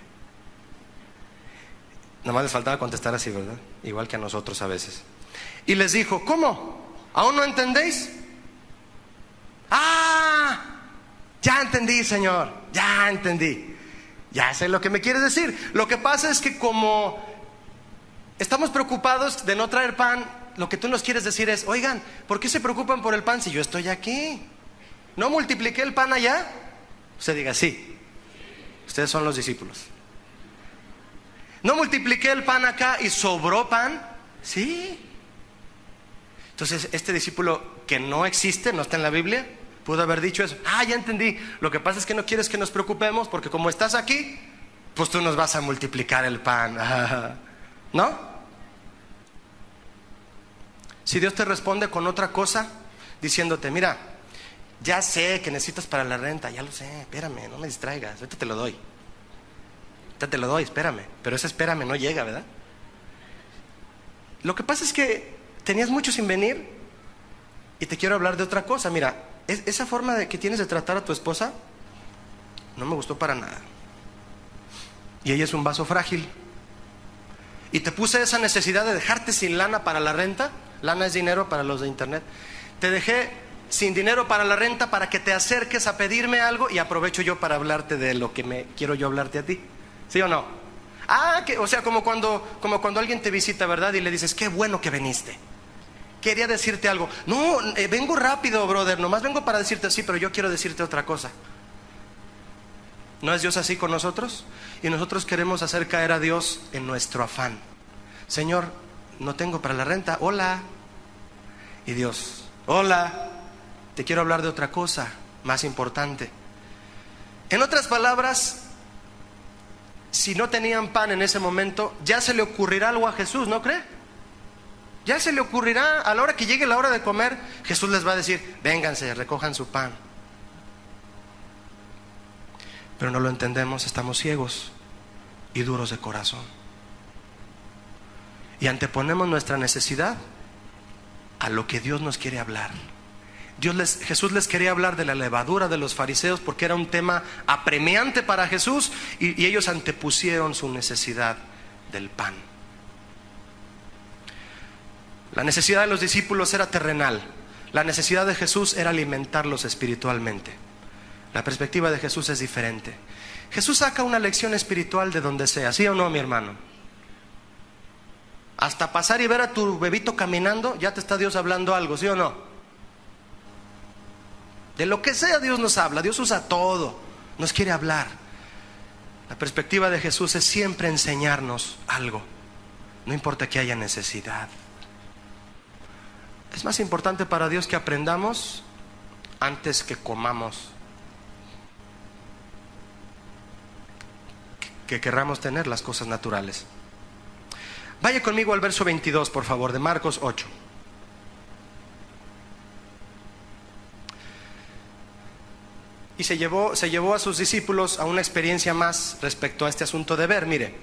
Speaker 1: Nomás les faltaba contestar así, ¿verdad? Igual que a nosotros a veces. Y les dijo: ¿cómo? ¿Aún no entendéis? Ya entendí, Señor, ya entendí. Ya sé lo que me quieres decir. Lo que pasa es que como estamos preocupados de no traer pan, lo que tú nos quieres decir es: oigan, ¿por qué se preocupan por el pan si yo estoy aquí? ¿No multipliqué el pan allá? Usted diga: sí, ustedes son los discípulos. ¿No multipliqué el pan acá y sobró pan? Sí. Entonces este discípulo que no existe, no está en la Biblia, pudo haber dicho eso: ya entendí, lo que pasa es que no quieres que nos preocupemos porque como estás aquí, pues tú nos vas a multiplicar el pan. ¿No? Si Dios te responde con otra cosa, diciéndote: mira, ya sé que necesitas para la renta, ya lo sé, espérame, no me distraigas, ahorita te lo doy. Te lo doy, espérame. Pero ese espérame no llega, ¿verdad? Lo que pasa es que tenías mucho sin venir y te quiero hablar de otra cosa. Mira, esa forma que tienes de tratar a tu esposa no me gustó para nada. Y ella es un vaso frágil. Y te puse esa necesidad de dejarte sin lana para la renta. Lana es dinero para los de internet. Te dejé sin dinero para la renta para que te acerques a pedirme algo y aprovecho yo para hablarte de lo que quiero yo hablarte a ti. ¿Sí o no? O sea, como cuando alguien te visita, ¿verdad? Y le dices, qué bueno que viniste. Quería decirte algo. No, vengo rápido, brother. Nomás vengo para decirte así, pero yo quiero decirte otra cosa. ¿No es Dios así con nosotros? Y nosotros queremos hacer caer a Dios en nuestro afán. Señor, no tengo para la renta. Hola. Y Dios, hola. Te quiero hablar de otra cosa más importante. En otras palabras, si no tenían pan en ese momento, ya se le ocurrirá algo a Jesús, ¿no cree? Ya se le ocurrirá, a la hora que llegue la hora de comer, Jesús les va a decir, vénganse, recojan su pan. Pero no lo entendemos, estamos ciegos y duros de corazón. Y anteponemos nuestra necesidad a lo que Dios nos quiere hablar. Jesús les quería hablar de la levadura de los fariseos porque era un tema apremiante para Jesús y ellos antepusieron su necesidad del pan. La necesidad de los discípulos era terrenal. La necesidad de Jesús era alimentarlos espiritualmente. La perspectiva de Jesús es diferente. Jesús saca una lección espiritual de donde sea, ¿sí o no, mi hermano? Hasta pasar y ver a tu bebito caminando, ya te está Dios hablando algo, ¿sí o no? De lo que sea Dios nos habla, Dios usa todo, nos quiere hablar. La perspectiva de Jesús es siempre enseñarnos algo, no importa que haya necesidad. Es más importante para Dios que aprendamos antes que comamos, que querramos tener las cosas naturales. Vaya conmigo al verso 22, por favor, de Marcos 8. Y se llevó a sus discípulos a una experiencia más respecto a este asunto de ver. Mire,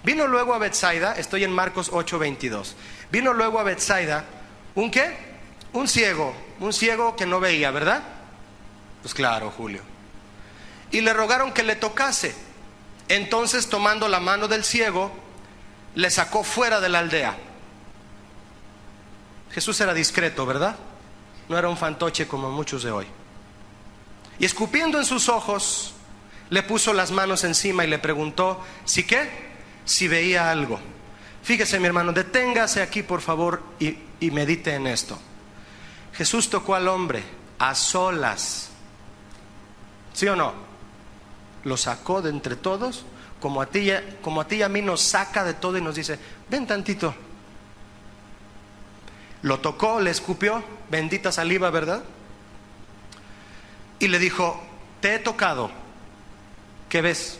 Speaker 1: vino luego a Betsaida, estoy en Marcos 8, 22. Vino luego a Betsaida, ¿un qué? Un ciego que no veía, ¿verdad? Pues claro, Julio. Y le rogaron que le tocase. Entonces, tomando la mano del ciego, le sacó fuera de la aldea. Jesús era discreto, ¿verdad? No era un fantoche como muchos de hoy. Y escupiendo en sus ojos, le puso las manos encima y le preguntó, ¿si qué? Si veía algo. Fíjese, mi hermano, deténgase aquí, por favor, y medite en esto. Jesús tocó al hombre a solas. ¿Sí o no? Lo sacó de entre todos, como a ti y a mí nos saca de todo y nos dice, ven tantito. Lo tocó, le escupió, bendita saliva, ¿verdad? Y le dijo, te he tocado, ¿qué ves?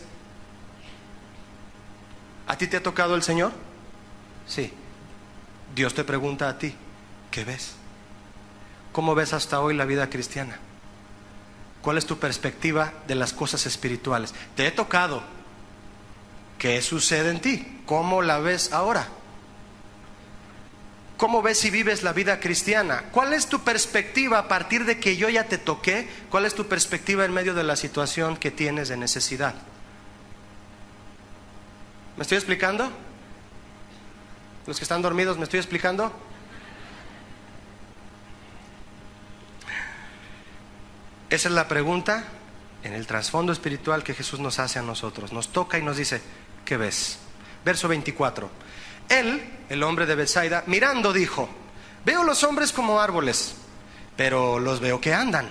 Speaker 1: ¿A ti te ha tocado el Señor? Sí. Dios te pregunta a ti, ¿qué ves? ¿Cómo ves hasta hoy la vida cristiana? ¿Cuál es tu perspectiva de las cosas espirituales? Te he tocado, ¿qué sucede en ti? ¿Cómo la ves ahora? ¿Cómo ves y vives la vida cristiana? ¿Cuál es tu perspectiva a partir de que yo ya te toqué? ¿Cuál es tu perspectiva en medio de la situación que tienes de necesidad? ¿Me estoy explicando? ¿Los que están dormidos, me estoy explicando? Esa es la pregunta en el trasfondo espiritual que Jesús nos hace a nosotros. Nos toca y nos dice, ¿qué ves? Verso 24. Él, el hombre de Betsaida, mirando dijo, veo los hombres como árboles, pero los veo que andan.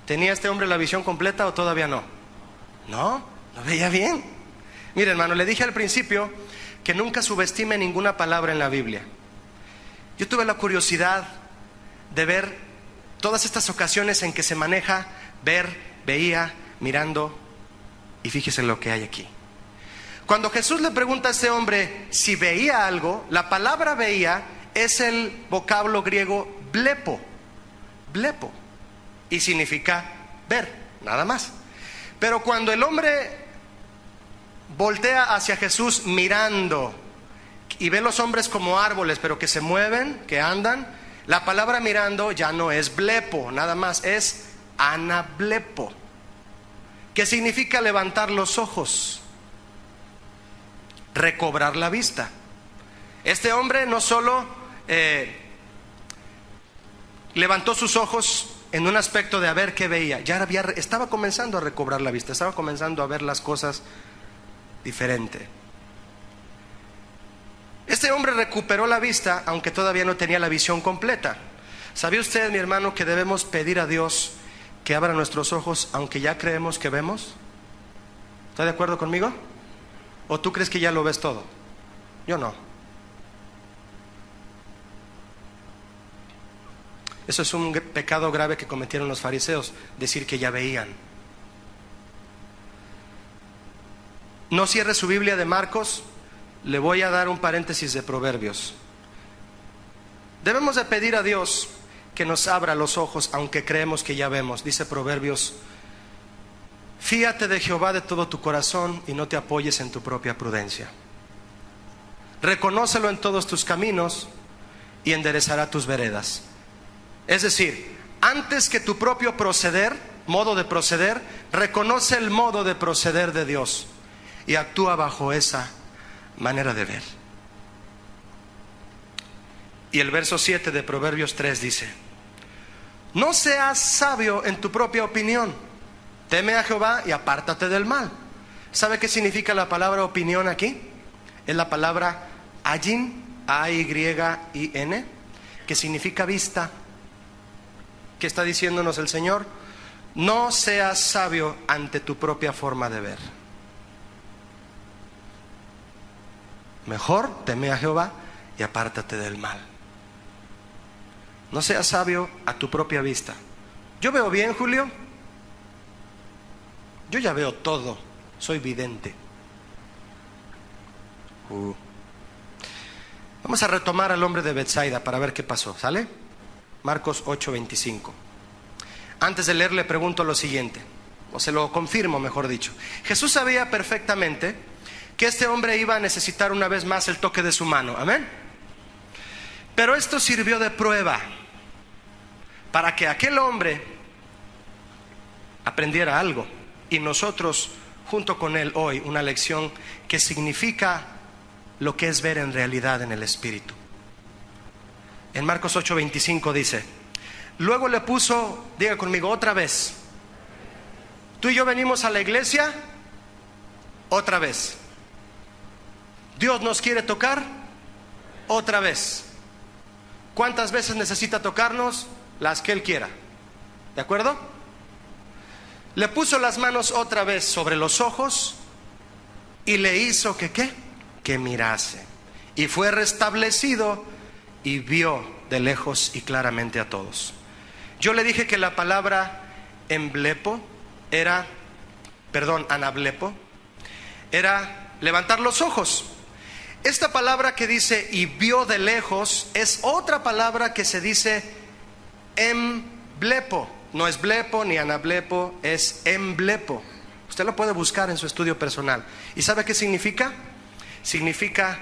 Speaker 1: ¿Tenía este hombre la visión completa o todavía no? No, lo veía bien. Mire, hermano, le dije al principio que nunca subestime ninguna palabra en la Biblia. Yo tuve la curiosidad de ver todas estas ocasiones en que se maneja ver, veía, mirando, y fíjese lo que hay aquí. Cuando Jesús le pregunta a este hombre si veía algo, la palabra veía es el vocablo griego blepo, y significa ver, nada más. Pero cuando el hombre voltea hacia Jesús mirando y ve los hombres como árboles, pero que se mueven, que andan. La palabra mirando ya no es blepo, nada más es anablepo, que significa levantar los ojos, recobrar la vista. Este hombre no solo levantó sus ojos en un aspecto de a ver qué veía, estaba comenzando a recobrar la vista, estaba comenzando a ver las cosas diferente. Este hombre recuperó la vista, aunque todavía no tenía la visión completa. ¿Sabía usted, mi hermano, que debemos pedir a Dios que abra nuestros ojos, aunque ya creemos que vemos? ¿Está de acuerdo conmigo? ¿O tú crees que ya lo ves todo? Yo no. Eso es un pecado grave que cometieron los fariseos, decir que ya veían. No cierre su Biblia de Marcos. Le voy a dar un paréntesis de Proverbios. Debemos de pedir a Dios que nos abra los ojos, aunque creemos que ya vemos. Dice Proverbios: fíate de Jehová de todo tu corazón y no te apoyes en tu propia prudencia. Reconócelo en todos tus caminos y enderezará tus veredas. Es decir, antes que tu propio proceder, modo de proceder, reconoce el modo de proceder de Dios y actúa bajo esa manera de ver. Y el verso 7 de Proverbios 3 dice: no seas sabio en tu propia opinión, teme a Jehová y apártate del mal. ¿Sabe qué significa la palabra opinión aquí? Es la palabra ayin, A-Y-I-N, que significa vista. ¿Qué está diciéndonos el Señor? No seas sabio ante tu propia forma de ver. Mejor teme a Jehová y apártate del mal. No seas sabio a tu propia vista. ¿Yo veo bien, Julio? Yo ya veo todo, soy vidente. Vamos a retomar al hombre de Betsaida para ver qué pasó, ¿sale? Marcos 8:25. Antes de leer le pregunto lo siguiente, o se lo confirmo, mejor dicho. Jesús sabía perfectamente que este hombre iba a necesitar una vez más el toque de su mano, amén. Pero esto sirvió de prueba para que aquel hombre aprendiera algo y nosotros junto con él hoy una lección que significa lo que es ver en realidad en el Espíritu. En Marcos 8:25 dice: luego le puso, diga conmigo otra vez, tú y yo venimos a la iglesia otra vez. Dios nos quiere tocar otra vez. ¿Cuántas veces necesita tocarnos? Las que Él quiera. ¿De acuerdo? Le puso las manos otra vez sobre los ojos y le hizo que ¿qué? Que mirase. Y fue restablecido y vio de lejos y claramente a todos. Yo le dije que la palabra anablepo era levantar los ojos. Esta palabra que dice y vio de lejos es otra palabra que se dice emblepo. No es blepo ni anablepo, es emblepo. Usted lo puede buscar en su estudio personal. ¿Y sabe qué significa? Significa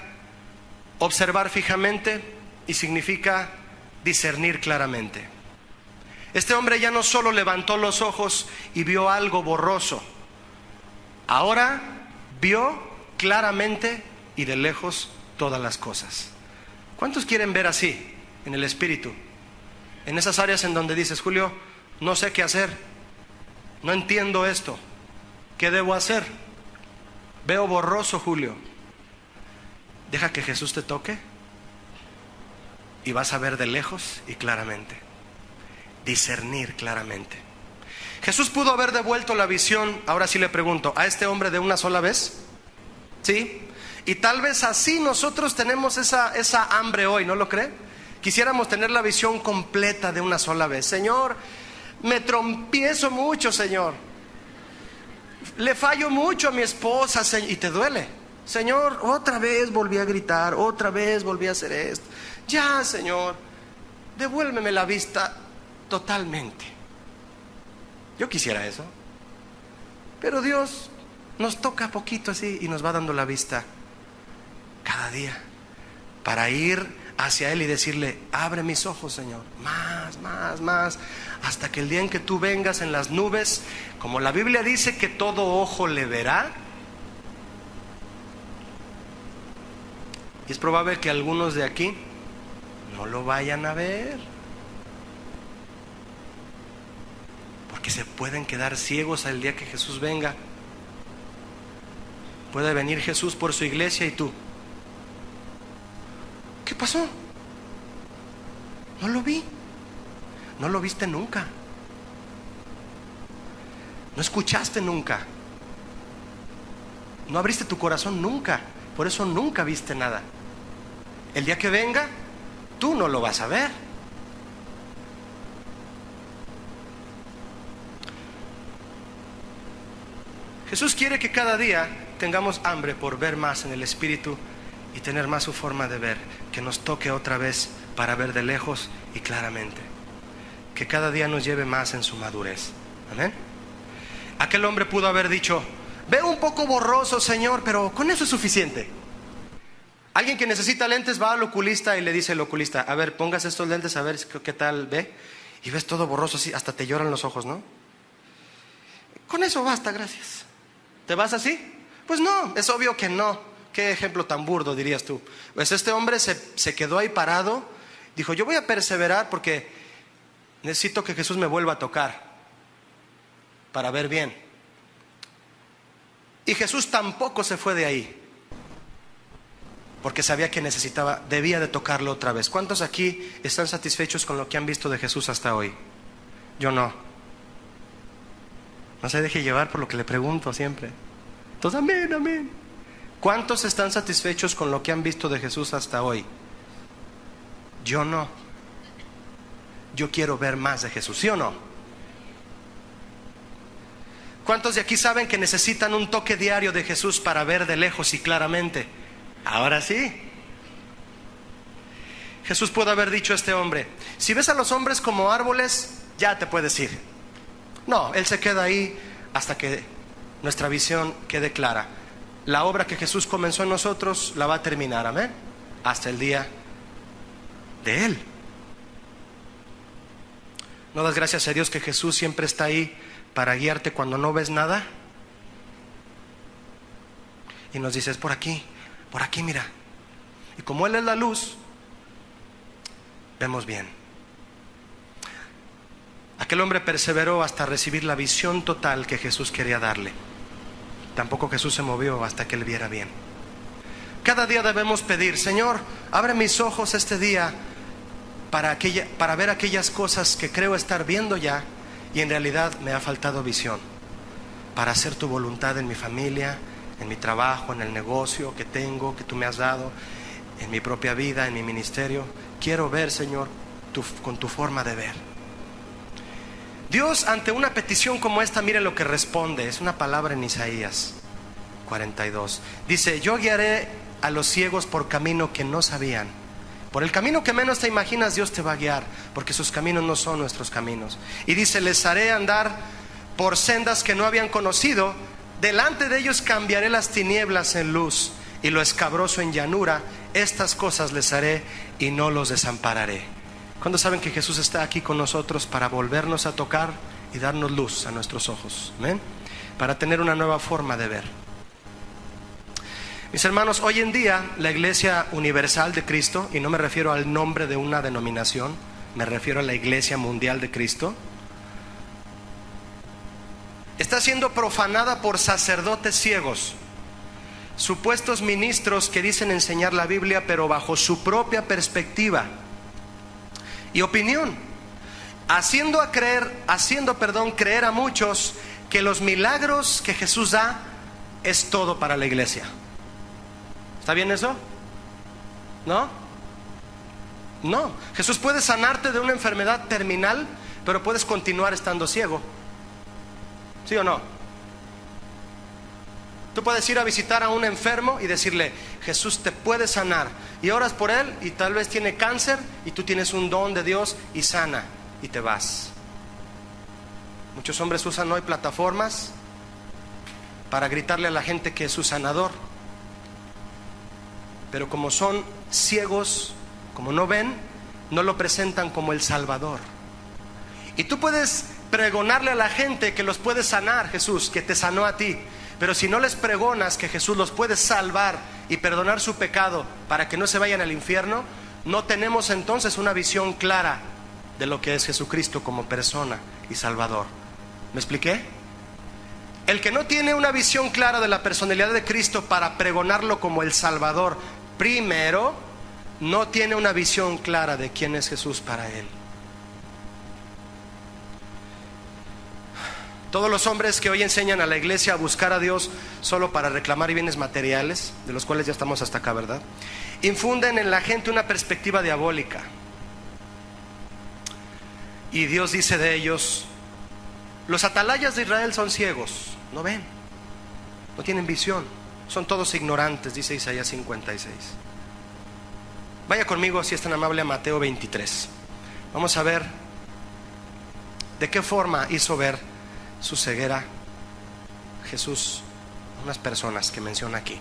Speaker 1: observar fijamente y significa discernir claramente. Este hombre ya no solo levantó los ojos y vio algo borroso, ahora vio claramente y de lejos todas las cosas. ¿Cuántos quieren ver así en el Espíritu? En esas áreas en donde dices: Julio, no sé qué hacer, no entiendo esto, ¿qué debo hacer? Veo borroso, Julio. Deja que Jesús te toque y vas a ver de lejos y claramente, discernir claramente. Jesús pudo haber devuelto la visión, ahora sí le pregunto, a este hombre de una sola vez. ¿Sí? Y tal vez así nosotros tenemos esa hambre hoy, ¿no lo cree? Quisiéramos tener la visión completa de una sola vez. Señor, me trompiezo mucho, Señor. Le fallo mucho a mi esposa, Señor. Y te duele. Señor, otra vez volví a gritar, otra vez volví a hacer esto. Ya, Señor, devuélveme la vista totalmente. Yo quisiera eso. Pero Dios nos toca poquito así y nos va dando la vista cada día para ir hacia Él y decirle: abre mis ojos, Señor, más, más, más, hasta que el día en que tú vengas en las nubes, como la Biblia dice que todo ojo le verá. Y es probable que algunos de aquí no lo vayan a ver, porque se pueden quedar ciegos al día que Jesús venga. Puede venir Jesús por su iglesia y tú: ¿qué pasó? No lo vi. No lo viste nunca. No escuchaste nunca. No abriste tu corazón nunca. Por eso nunca viste nada. El día que venga, tú no lo vas a ver. Jesús quiere que cada día tengamos hambre por ver más en el Espíritu y tener más su forma de ver, que nos toque otra vez para ver de lejos y claramente, que cada día nos lleve más en su madurez. Amén. Aquel hombre pudo haber dicho: veo un poco borroso, Señor, pero con eso es suficiente. Alguien que necesita lentes va al oculista y le dice al oculista: a ver, pongas estos lentes a ver qué tal ve, y ves todo borroso así, hasta te lloran los ojos, ¿no? Con eso basta, gracias. ¿Te vas así? Pues no, es obvio que no. Qué ejemplo tan burdo, dirías tú. Pues este hombre se quedó ahí parado. Dijo: yo voy a perseverar porque necesito que Jesús me vuelva a tocar para ver bien. Y Jesús tampoco se fue de ahí, porque sabía que debía de tocarlo otra vez. ¿Cuántos aquí están satisfechos con lo que han visto de Jesús hasta hoy? Yo no. No se deje llevar por lo que le pregunto siempre. Entonces, amén, amén. ¿Cuántos están satisfechos con lo que han visto de Jesús hasta hoy? Yo no. Yo quiero ver más de Jesús, ¿sí o no? ¿Cuántos de aquí saben que necesitan un toque diario de Jesús para ver de lejos y claramente? Ahora sí. Jesús pudo haber dicho a este hombre: si ves a los hombres como árboles, ya te puedes ir. No, Él se queda ahí hasta que nuestra visión quede clara. La obra que Jesús comenzó en nosotros la va a terminar, amén, hasta el día de Él. ¿No das gracias a Dios que Jesús siempre está ahí para guiarte cuando no ves nada? Y nos dice: es por aquí, mira. Y como Él es la luz, vemos bien. Aquel hombre perseveró hasta recibir la visión total que Jesús quería darle. Tampoco Jesús se movió hasta que él viera bien. Cada día debemos pedir: Señor, abre mis ojos este día para ver aquellas cosas que creo estar viendo ya y en realidad me ha faltado visión, para hacer tu voluntad en mi familia, en mi trabajo, en el negocio que tengo, que tú me has dado, en mi propia vida, en mi ministerio. Quiero ver, Señor, con tu forma de ver. Dios, ante una petición como esta, mire lo que responde. Es una palabra en Isaías 42. Dice: yo guiaré a los ciegos por camino que no sabían. Por el camino que menos te imaginas, Dios te va a guiar, porque sus caminos no son nuestros caminos. Y dice: les haré andar por sendas que no habían conocido. Delante de ellos cambiaré las tinieblas en luz y lo escabroso en llanura. Estas cosas les haré y no los desampararé. ¿Cuántos saben que Jesús está aquí con nosotros para volvernos a tocar y darnos luz a nuestros ojos? ¿Amén? Para tener una nueva forma de ver. Mis hermanos, hoy en día la Iglesia Universal de Cristo, y no me refiero al nombre de una denominación, me refiero a la Iglesia Mundial de Cristo, está siendo profanada por sacerdotes ciegos, supuestos ministros que dicen enseñar la Biblia, pero bajo su propia perspectiva y opinión, haciendo creer a muchos que los milagros que Jesús da es todo para la iglesia. ¿Está bien eso? ¿No? No. Jesús puede sanarte de una enfermedad terminal, pero puedes continuar estando ciego. ¿Sí o no? Tú puedes ir a visitar a un enfermo y decirle: Jesús te puede sanar, y oras por él y tal vez tiene cáncer y tú tienes un don de Dios y sana, y te vas. Muchos hombres usan hoy plataformas para gritarle a la gente que es su sanador. Pero como son ciegos, como no ven, no lo presentan como el Salvador. Y tú puedes pregonarle a la gente que los puede sanar, Jesús, que te sanó a ti. Pero si no les pregonas que Jesús los puede salvar y perdonar su pecado para que no se vayan al infierno, no tenemos entonces una visión clara de lo que es Jesucristo como persona y Salvador. ¿Me expliqué? El que no tiene una visión clara de la personalidad de Cristo para pregonarlo como el Salvador, primero, no tiene una visión clara de quién es Jesús para él. Todos los hombres que hoy enseñan a la iglesia a buscar a Dios solo para reclamar bienes materiales, de los cuales ya estamos hasta acá, ¿verdad?, infunden en la gente una perspectiva diabólica. Y Dios dice de ellos: los atalayas de Israel son ciegos, no ven, no tienen visión, son todos ignorantes, dice Isaías 56. Vaya conmigo, si es tan amable, a Mateo 23. Vamos a ver de qué forma hizo ver su ceguera Jesús a unas personas que menciona aquí.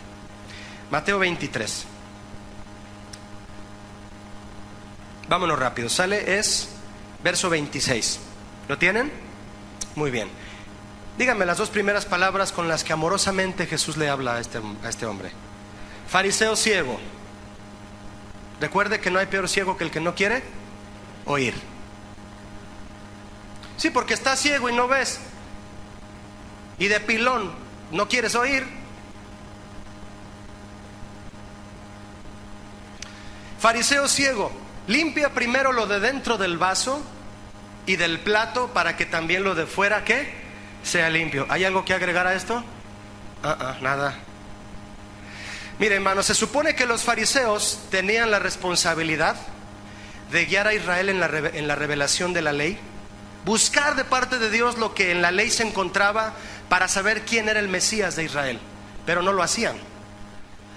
Speaker 1: Mateo 23. Vámonos rápido, es verso 26. ¿Lo tienen? Muy bien. Díganme las dos primeras palabras con las que amorosamente Jesús le habla a este hombre. Fariseo ciego. Recuerde que no hay peor ciego que el que no quiere oír. Sí, porque estás ciego y no ves. Y de pilón no quieres oír. Fariseo ciego, limpia primero lo de dentro del vaso y del plato para que también lo de fuera, ¿qué?, sea limpio. ¿Hay algo que agregar a esto? Nada. Mire, hermanos, se supone que los fariseos tenían la responsabilidad de guiar a Israel en la revelación de la ley, buscar de parte de Dios lo que en la ley se encontraba para saber quién era el Mesías de Israel, pero no lo hacían.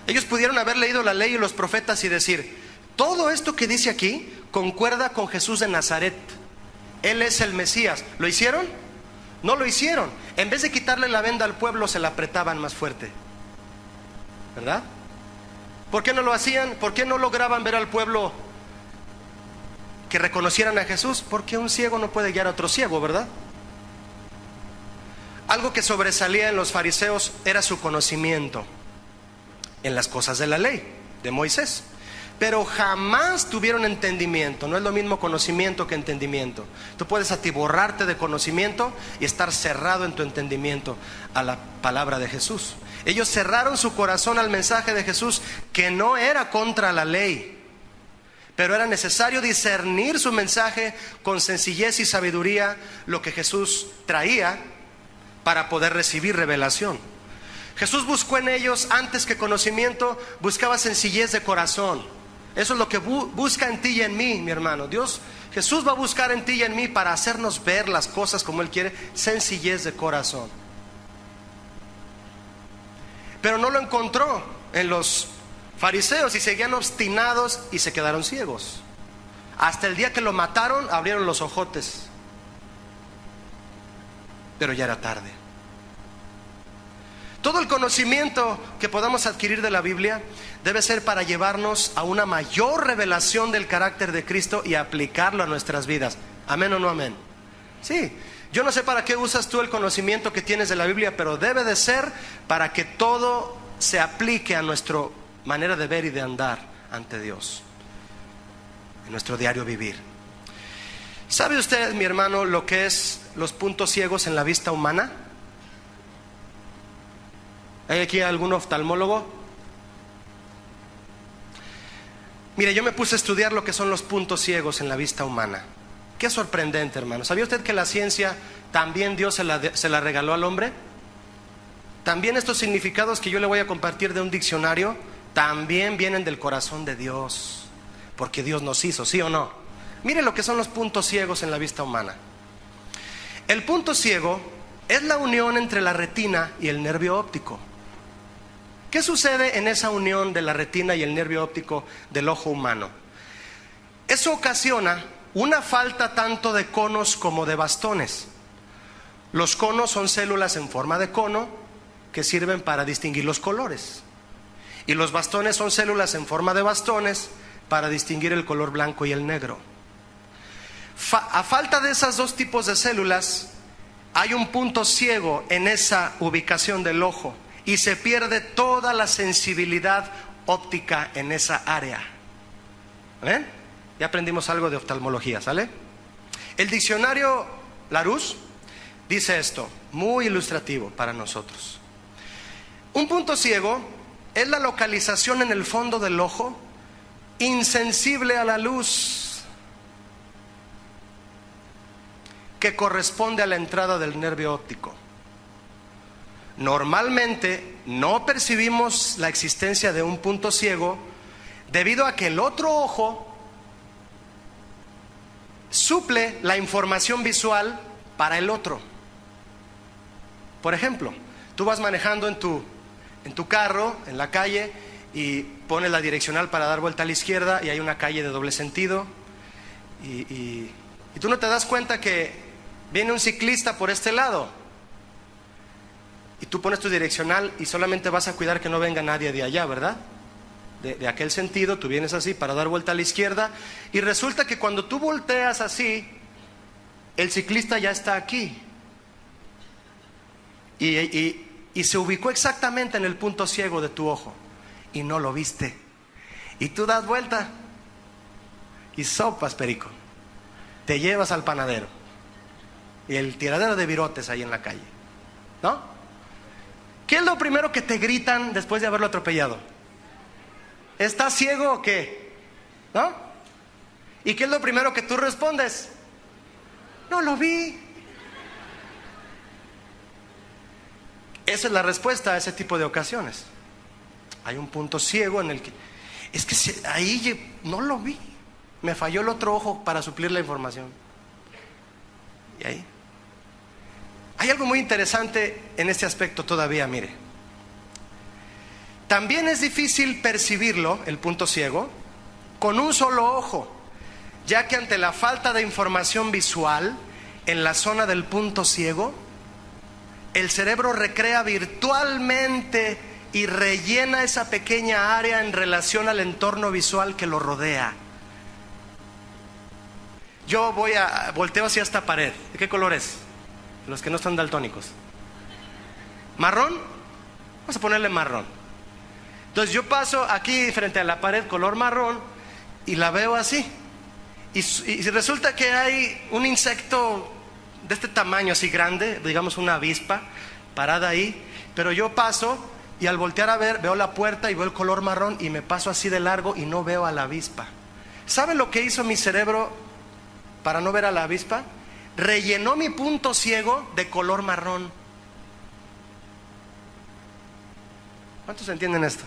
Speaker 1: Ellos pudieron haber leído la ley y los profetas y decir: todo esto que dice aquí concuerda con Jesús de Nazaret, Él es el Mesías. ¿Lo hicieron? No lo hicieron. En vez de quitarle la venda al pueblo, se la apretaban más fuerte, ¿verdad? ¿Por qué no lo hacían? ¿Por qué no lograban ver al pueblo que reconocieran a Jesús? Porque un ciego no puede guiar a otro ciego, ¿verdad? Algo que sobresalía en los fariseos era su conocimiento en las cosas de la ley de Moisés, pero jamás tuvieron entendimiento. No es lo mismo conocimiento que entendimiento. Tú puedes atiborrarte de conocimiento y estar cerrado en tu entendimiento a la palabra de Jesús. Ellos cerraron su corazón al mensaje de Jesús, que no era contra la ley, pero era necesario discernir su mensaje con sencillez y sabiduría, lo que Jesús traía, para poder recibir revelación. Jesús buscó en ellos, antes que conocimiento, buscaba sencillez de corazón. Eso es lo que busca en ti y en mí, mi hermano. Jesús va a buscar en ti y en mí para hacernos ver las cosas como Él quiere, sencillez de corazón. Pero no lo encontró en los fariseos y seguían obstinados y se quedaron ciegos. Hasta el día que lo mataron, abrieron los ojotes. Pero ya era tarde. Todo el conocimiento que podamos adquirir de la Biblia debe ser para llevarnos a una mayor revelación del carácter de Cristo y aplicarlo a nuestras vidas. ¿Amén o no amén? Sí. Yo no sé para qué usas tú el conocimiento que tienes de la Biblia, pero debe de ser para que todo se aplique a nuestra manera de ver y de andar ante Dios, en nuestro diario vivir. ¿Sabe usted, mi hermano, lo que es los puntos ciegos en la vista humana? ¿Hay aquí algún oftalmólogo? Mire, yo me puse a estudiar lo que son los puntos ciegos en la vista humana. Qué sorprendente, hermano. ¿Sabía usted que la ciencia también Dios se la regaló al hombre? También estos significados que yo le voy a compartir de un diccionario también vienen del corazón de Dios, porque Dios nos hizo, ¿sí o no? Mire lo que son los puntos ciegos en la vista humana. El punto ciego es la unión entre la retina y el nervio óptico. ¿Qué sucede en esa unión de la retina y el nervio óptico del ojo humano? Eso ocasiona una falta tanto de conos como de bastones. Los conos son células en forma de cono que sirven para distinguir los colores. Y los bastones son células en forma de bastones para distinguir el color blanco y el negro. A falta de esos dos tipos de células, hay un punto ciego en esa ubicación del ojo y se pierde toda la sensibilidad óptica en esa área. ¿Ven? Ya aprendimos algo de oftalmología, ¿sale? El diccionario Larousse dice esto, muy ilustrativo para nosotros. Un punto ciego es la localización en el fondo del ojo insensible a la luz que corresponde a la entrada del nervio óptico. Normalmente no percibimos la existencia de un punto ciego debido a que el otro ojo suple la información visual para el otro. Por ejemplo, tú vas manejando en tu carro, en la calle, y pones la direccional para dar vuelta a la izquierda y hay una calle de doble sentido y tú no te das cuenta que viene un ciclista por este lado y tú pones tu direccional y solamente vas a cuidar que no venga nadie de allá, ¿verdad? De aquel sentido, tú vienes así para dar vuelta a la izquierda y resulta que cuando tú volteas así, el ciclista ya está aquí y se ubicó exactamente en el punto ciego de tu ojo y no lo viste y tú das vuelta y sopas, perico, te llevas al panadero y el tiradero de virotes ahí en la calle, ¿no? ¿Qué es lo primero que te gritan después de haberlo atropellado? ¿Estás ciego o qué? ¿No? ¿Y qué es lo primero que tú respondes? No lo vi. Esa es la respuesta a ese tipo de ocasiones. Hay un punto ciego en el que es que ahí no lo vi. Me falló el otro ojo para suplir la información. Y ahí hay algo muy interesante en este aspecto todavía, mire. También es difícil percibirlo, el punto ciego, con un solo ojo, ya que ante la falta de información visual en la zona del punto ciego, el cerebro recrea virtualmente y rellena esa pequeña área en relación al entorno visual que lo rodea. Yo volteo hacia esta pared. ¿De qué color es? Los que no están daltónicos. ¿Marrón? Vamos a ponerle marrón. Entonces yo paso aquí frente a la pared color marrón y la veo así. Y resulta que hay un insecto de este tamaño así grande, digamos una avispa, parada ahí. Pero yo paso y al voltear a ver, veo la puerta y veo el color marrón y me paso así de largo y no veo a la avispa. ¿Sabe lo que hizo mi cerebro para no ver a la avispa? Rellenó mi punto ciego de color marrón. ¿Cuántos entienden esto?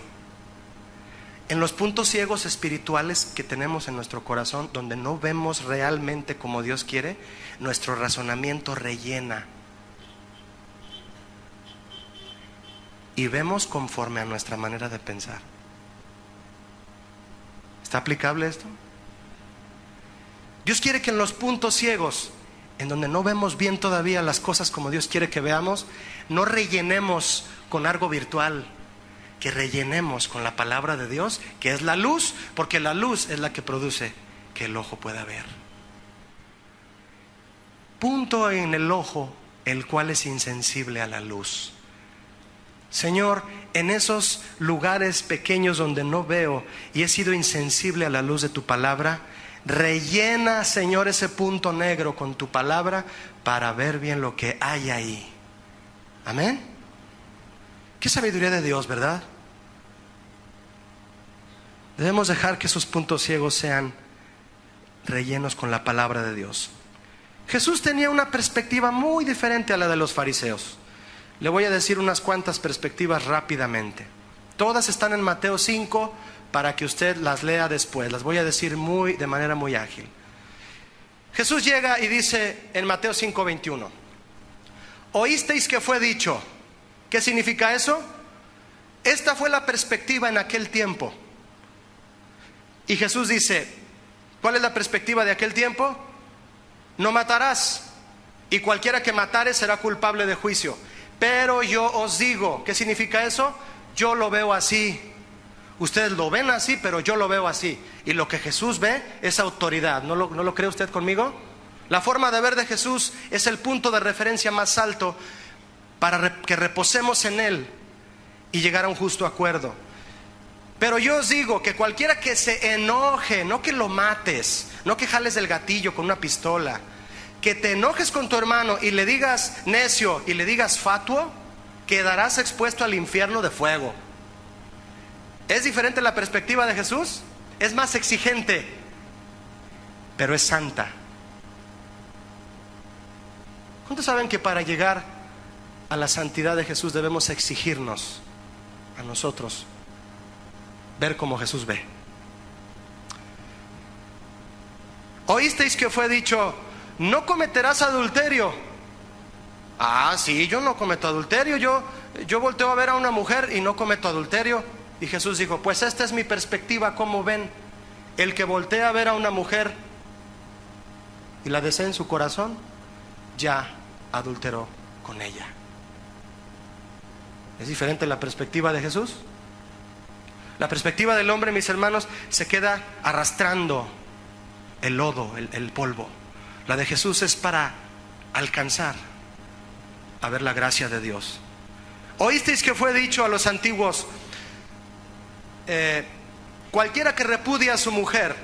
Speaker 1: En los puntos ciegos espirituales que tenemos en nuestro corazón, donde no vemos realmente como Dios quiere, nuestro razonamiento rellena y vemos conforme a nuestra manera de pensar. ¿Está aplicable esto? Dios quiere que en los puntos ciegos, en donde no vemos bien todavía las cosas como Dios quiere que veamos, no rellenemos con algo virtual, que rellenemos con la palabra de Dios, que es la luz, porque la luz es la que produce que el ojo pueda ver. Punto en el ojo, el cual es insensible a la luz. Señor, en esos lugares pequeños donde no veo y he sido insensible a la luz de tu palabra, rellena, Señor, ese punto negro con tu palabra para ver bien lo que hay ahí. Amén. Qué sabiduría de Dios, ¿verdad? Debemos dejar que esos puntos ciegos sean rellenos con la palabra de Dios. Jesús tenía una perspectiva muy diferente a la de los fariseos. Le voy a decir unas cuantas perspectivas rápidamente. Todas están en Mateo 5 para que usted las lea después. Las voy a decir de manera muy ágil. Jesús llega y dice en Mateo 5:21: oísteis que fue dicho. ¿Qué significa eso? Esta fue la perspectiva en aquel tiempo. Y Jesús dice, ¿cuál es la perspectiva de aquel tiempo? No matarás, y cualquiera que matare será culpable de juicio. Pero yo os digo, ¿qué significa eso? Yo lo veo así. Ustedes lo ven así, pero yo lo veo así. Y lo que Jesús ve es autoridad. ¿No lo cree usted conmigo? La forma de ver de Jesús es el punto de referencia más alto para que reposemos en Él y llegar a un justo acuerdo. Pero yo os digo que cualquiera que se enoje, no que lo mates, no que jales del gatillo con una pistola, que te enojes con tu hermano y le digas necio y le digas fatuo, quedarás expuesto al infierno de fuego. ¿Es diferente la perspectiva de Jesús? Es más exigente, pero es santa. ¿Cuántos saben que para llegar a la santidad de Jesús debemos exigirnos a nosotros ver como Jesús ve? Oísteis que fue dicho, no cometerás adulterio. Ah, sí, yo no cometo adulterio. Yo volteo a ver a una mujer y no cometo adulterio. Y Jesús dijo, pues esta es mi perspectiva. ¿Cómo ven? El que voltea a ver a una mujer y la desea en su corazón, ya adulteró con ella. ¿Es diferente la perspectiva de Jesús? La perspectiva del hombre, mis hermanos, se queda arrastrando el lodo, el polvo. La de Jesús es para alcanzar a ver la gracia de Dios. Oísteis que fue dicho a los antiguos, cualquiera que repudia a su mujer,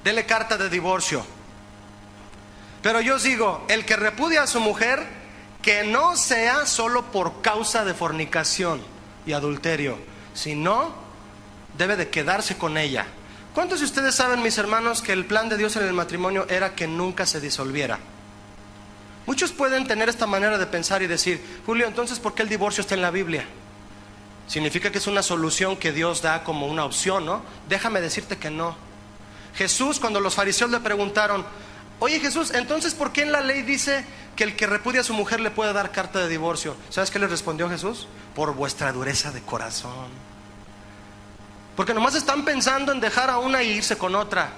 Speaker 1: dele carta de divorcio. Pero yo os digo, el que repudia a su mujer, que no sea solo por causa de fornicación y adulterio, sino debe de quedarse con ella. ¿Cuántos de ustedes saben, mis hermanos, que el plan de Dios en el matrimonio era que nunca se disolviera? Muchos pueden tener esta manera de pensar y decir, Julio, entonces ¿por qué el divorcio está en la Biblia? Significa que es una solución que Dios da como una opción, ¿no? Déjame decirte que no. Jesús, cuando los fariseos le preguntaron, oye Jesús, entonces ¿por qué en la ley dice que el que repudia a su mujer le puede dar carta de divorcio? ¿Sabes qué le respondió Jesús? Por vuestra dureza de corazón. Porque nomás están pensando en dejar a una e irse con otra.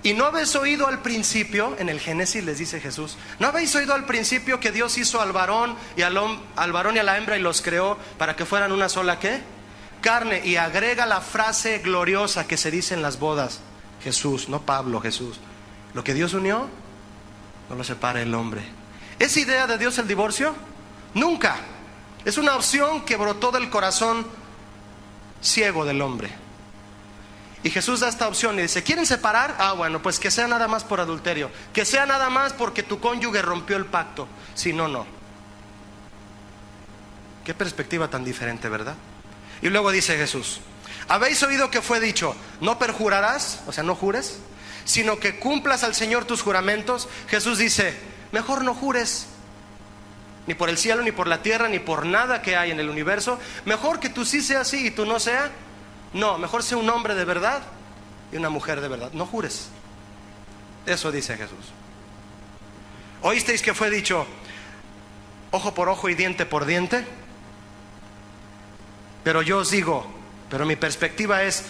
Speaker 1: Y no habéis oído al principio, en el Génesis les dice Jesús, no habéis oído al principio que Dios hizo al varón y al varón y a la hembra y los creó para que fueran una sola ¿qué? Carne. Y agrega la frase gloriosa que se dice en las bodas. Jesús, no Pablo, Jesús. Lo que Dios unió, no lo separa el hombre. ¿Es idea de Dios el divorcio? Nunca. Es una opción que brotó del corazón ciego del hombre. Y Jesús da esta opción y dice, ¿quieren separar? Ah, bueno, pues que sea nada más por adulterio. Que sea nada más porque tu cónyuge rompió el pacto. Si no, no. Qué perspectiva tan diferente, ¿verdad? Y luego dice Jesús, ¿habéis oído que fue dicho, no perjurarás? O sea, no jures, sino que cumplas al Señor tus juramentos. Jesús dice, mejor no jures, ni por el cielo, ni por la tierra, ni por nada que hay en el universo. Mejor que tú sí seas sí y tú no sea. No, mejor sea un hombre de verdad y una mujer de verdad. No jures. Eso dice Jesús. ¿Oísteis que fue dicho, ojo por ojo y diente por diente? Pero yo os digo, pero mi perspectiva es,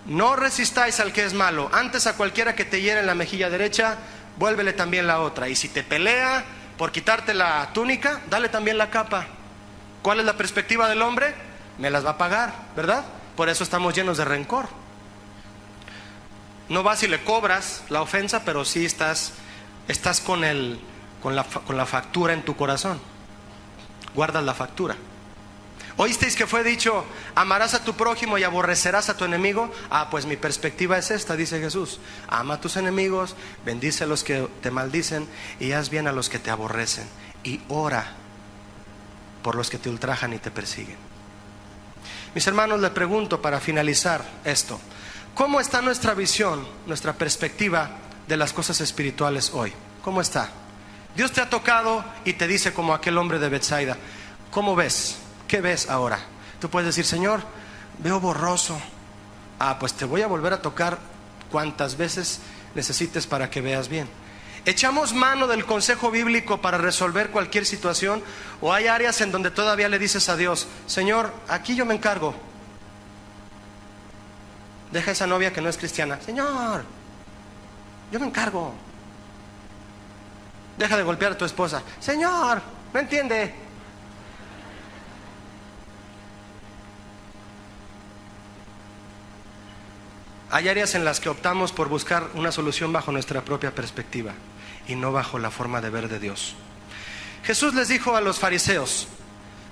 Speaker 1: no resistáis al que es malo. Antes a cualquiera que te hiere en la mejilla derecha, vuélvele también la otra. Y si te pelea por quitarte la túnica, dale también la capa. ¿Cuál es la perspectiva del hombre? Me las va a pagar, ¿verdad? Por eso estamos llenos de rencor. No vas y le cobras la ofensa, pero sí estás con la factura en tu corazón. Guardas la factura. ¿Oísteis que fue dicho, amarás a tu prójimo y aborrecerás a tu enemigo? Ah, pues mi perspectiva es esta, dice Jesús. Ama a tus enemigos, bendice a los que te maldicen y haz bien a los que te aborrecen. Y ora por los que te ultrajan y te persiguen. Mis hermanos, le pregunto para finalizar esto, ¿cómo está nuestra visión, nuestra perspectiva de las cosas espirituales hoy? ¿Cómo está? Dios te ha tocado y te dice como aquel hombre de Betsaida, ¿cómo ves? ¿Qué ves ahora? Tú puedes decir, Señor, veo borroso. Ah, pues te voy a volver a tocar cuantas veces necesites para que veas bien. ¿Echamos mano del consejo bíblico para resolver cualquier situación? ¿O hay áreas en donde todavía le dices a Dios, Señor, aquí yo me encargo? Deja esa novia que no es cristiana. Señor, yo me encargo. Deja de golpear a tu esposa. Señor, no entiende. Hay áreas en las que optamos por buscar una solución bajo nuestra propia perspectiva y no bajo la forma de ver de Dios. Jesús les dijo a los fariseos: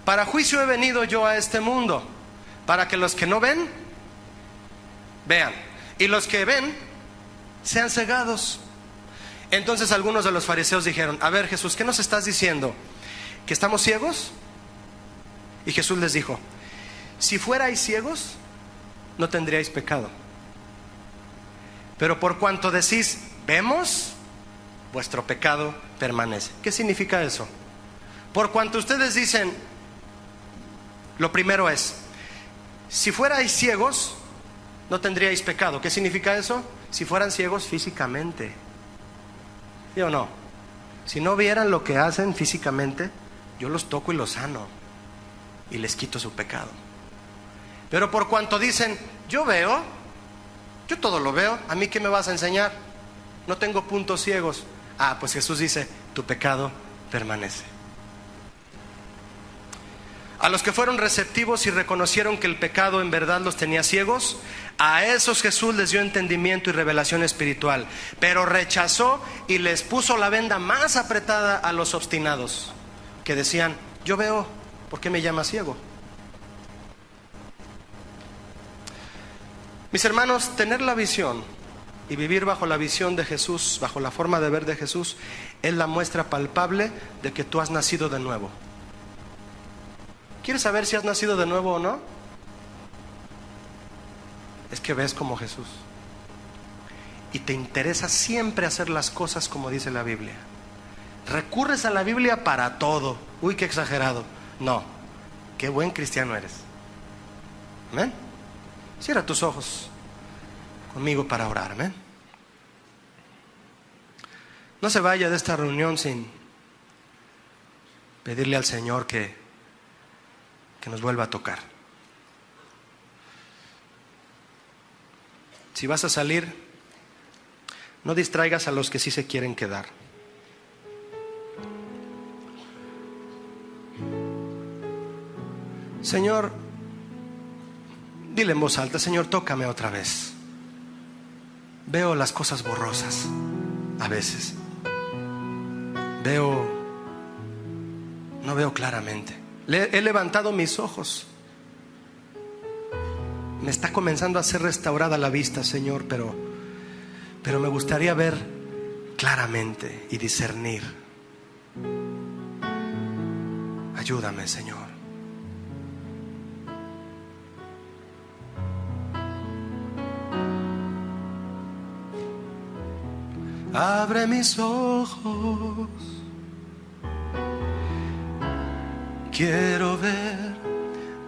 Speaker 1: para juicio he venido yo a este mundo, para que los que no ven, vean, y los que ven, sean cegados. Entonces algunos de los fariseos dijeron: a ver, Jesús, ¿qué nos estás diciendo? ¿Que estamos ciegos? Y Jesús les dijo: si fuerais ciegos, no tendríais pecado. Pero por cuanto decís, vemos, vuestro pecado permanece. ¿Qué significa eso? Por cuanto ustedes dicen, lo primero es, si fuerais ciegos, no tendríais pecado. ¿Qué significa eso? Si fueran ciegos físicamente. ¿Sí o no? Si no vieran lo que hacen físicamente, yo los toco y los sano y les quito su pecado. Pero por cuanto dicen, yo veo, yo todo lo veo, ¿a mí qué me vas a enseñar? No tengo puntos ciegos. Ah, pues Jesús dice, tu pecado permanece. A los que fueron receptivos y reconocieron que el pecado en verdad los tenía ciegos, a esos Jesús les dio entendimiento y revelación espiritual. Pero rechazó y les puso la venda más apretada a los obstinados, que decían, yo veo, ¿por qué me llamas ciego? Mis hermanos, tener la visión y vivir bajo la visión de Jesús, bajo la forma de ver de Jesús, es la muestra palpable de que tú has nacido de nuevo. ¿Quieres saber si has nacido de nuevo o no? Es que ves como Jesús y te interesa siempre hacer las cosas como dice la Biblia. Recurres a la Biblia para todo. Uy, qué exagerado. No, qué buen cristiano eres. Amén. Cierra tus ojos conmigo para orar. Amén. No se vaya de esta reunión sin pedirle al Señor que nos vuelva a tocar. Si vas a salir, no distraigas a los que sí se quieren quedar. Señor, dile en voz alta, Señor, tócame otra vez. Veo las cosas borrosas a veces. No veo claramente. He levantado mis ojos. Me está comenzando a ser restaurada la vista, Señor, pero me gustaría ver claramente y discernir. Ayúdame, Señor. Abre mis ojos, quiero ver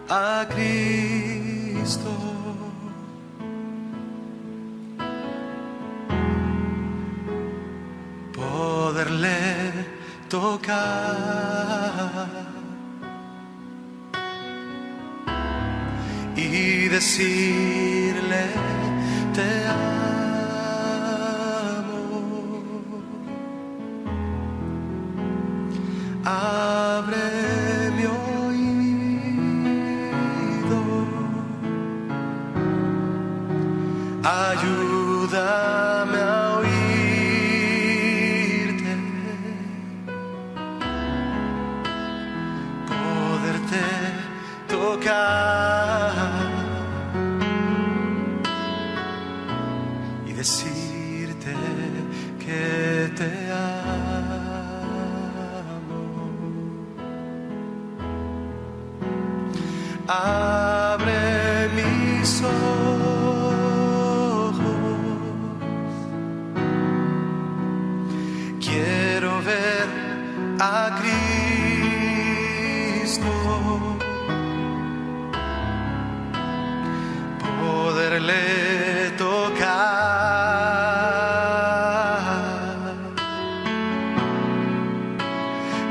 Speaker 1: a Cristo. Poderle tocar y decirle te amo. Abre mi oído, ayúdame a oírte, poderte tocar y decirte que te amo. Abre mis ojos, quiero ver a Cristo, poderle tocar,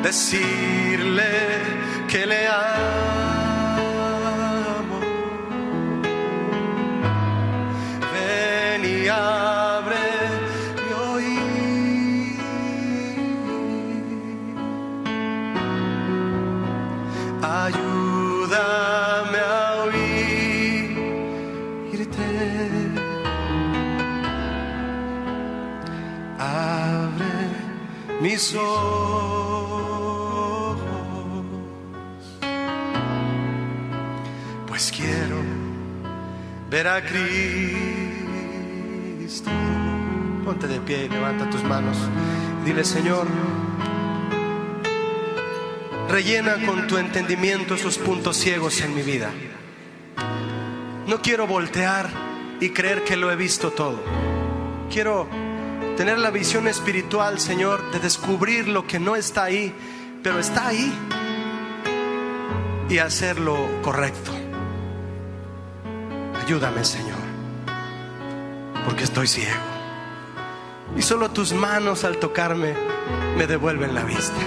Speaker 1: decirle que le amo. ayúdame a oírte. Abre mis ojos, pues quiero ver a Cristo. Ponte de pie y levanta tus manos. Dile: Señor, rellena con tu entendimiento esos puntos ciegos en mi vida. No quiero voltear y creer que lo he visto todo. Quiero tener la visión espiritual, Señor, de descubrir lo que no está ahí, pero está ahí, y hacer lo correcto. Ayúdame, Señor, porque estoy ciego, y solo tus manos al tocarme me devuelven la vista.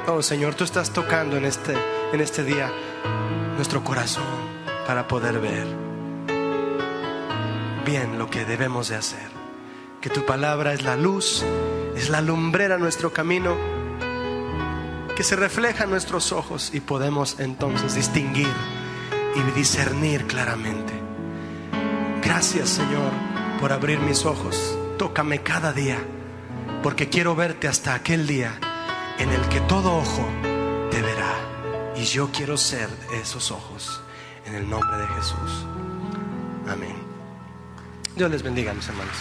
Speaker 1: Oh, Señor, tú estás tocando en este día nuestro corazón para poder ver bien lo que debemos de hacer. Que tu palabra es la luz, es la lumbrera a nuestro camino, que se refleja en nuestros ojos y podemos entonces distinguir y discernir claramente. Gracias, Señor, por abrir mis ojos. Tócame cada día, porque quiero verte hasta aquel día en el que todo ojo te verá, y yo quiero ser esos ojos, en el nombre de Jesús. Amén. Dios les bendiga, mis hermanos.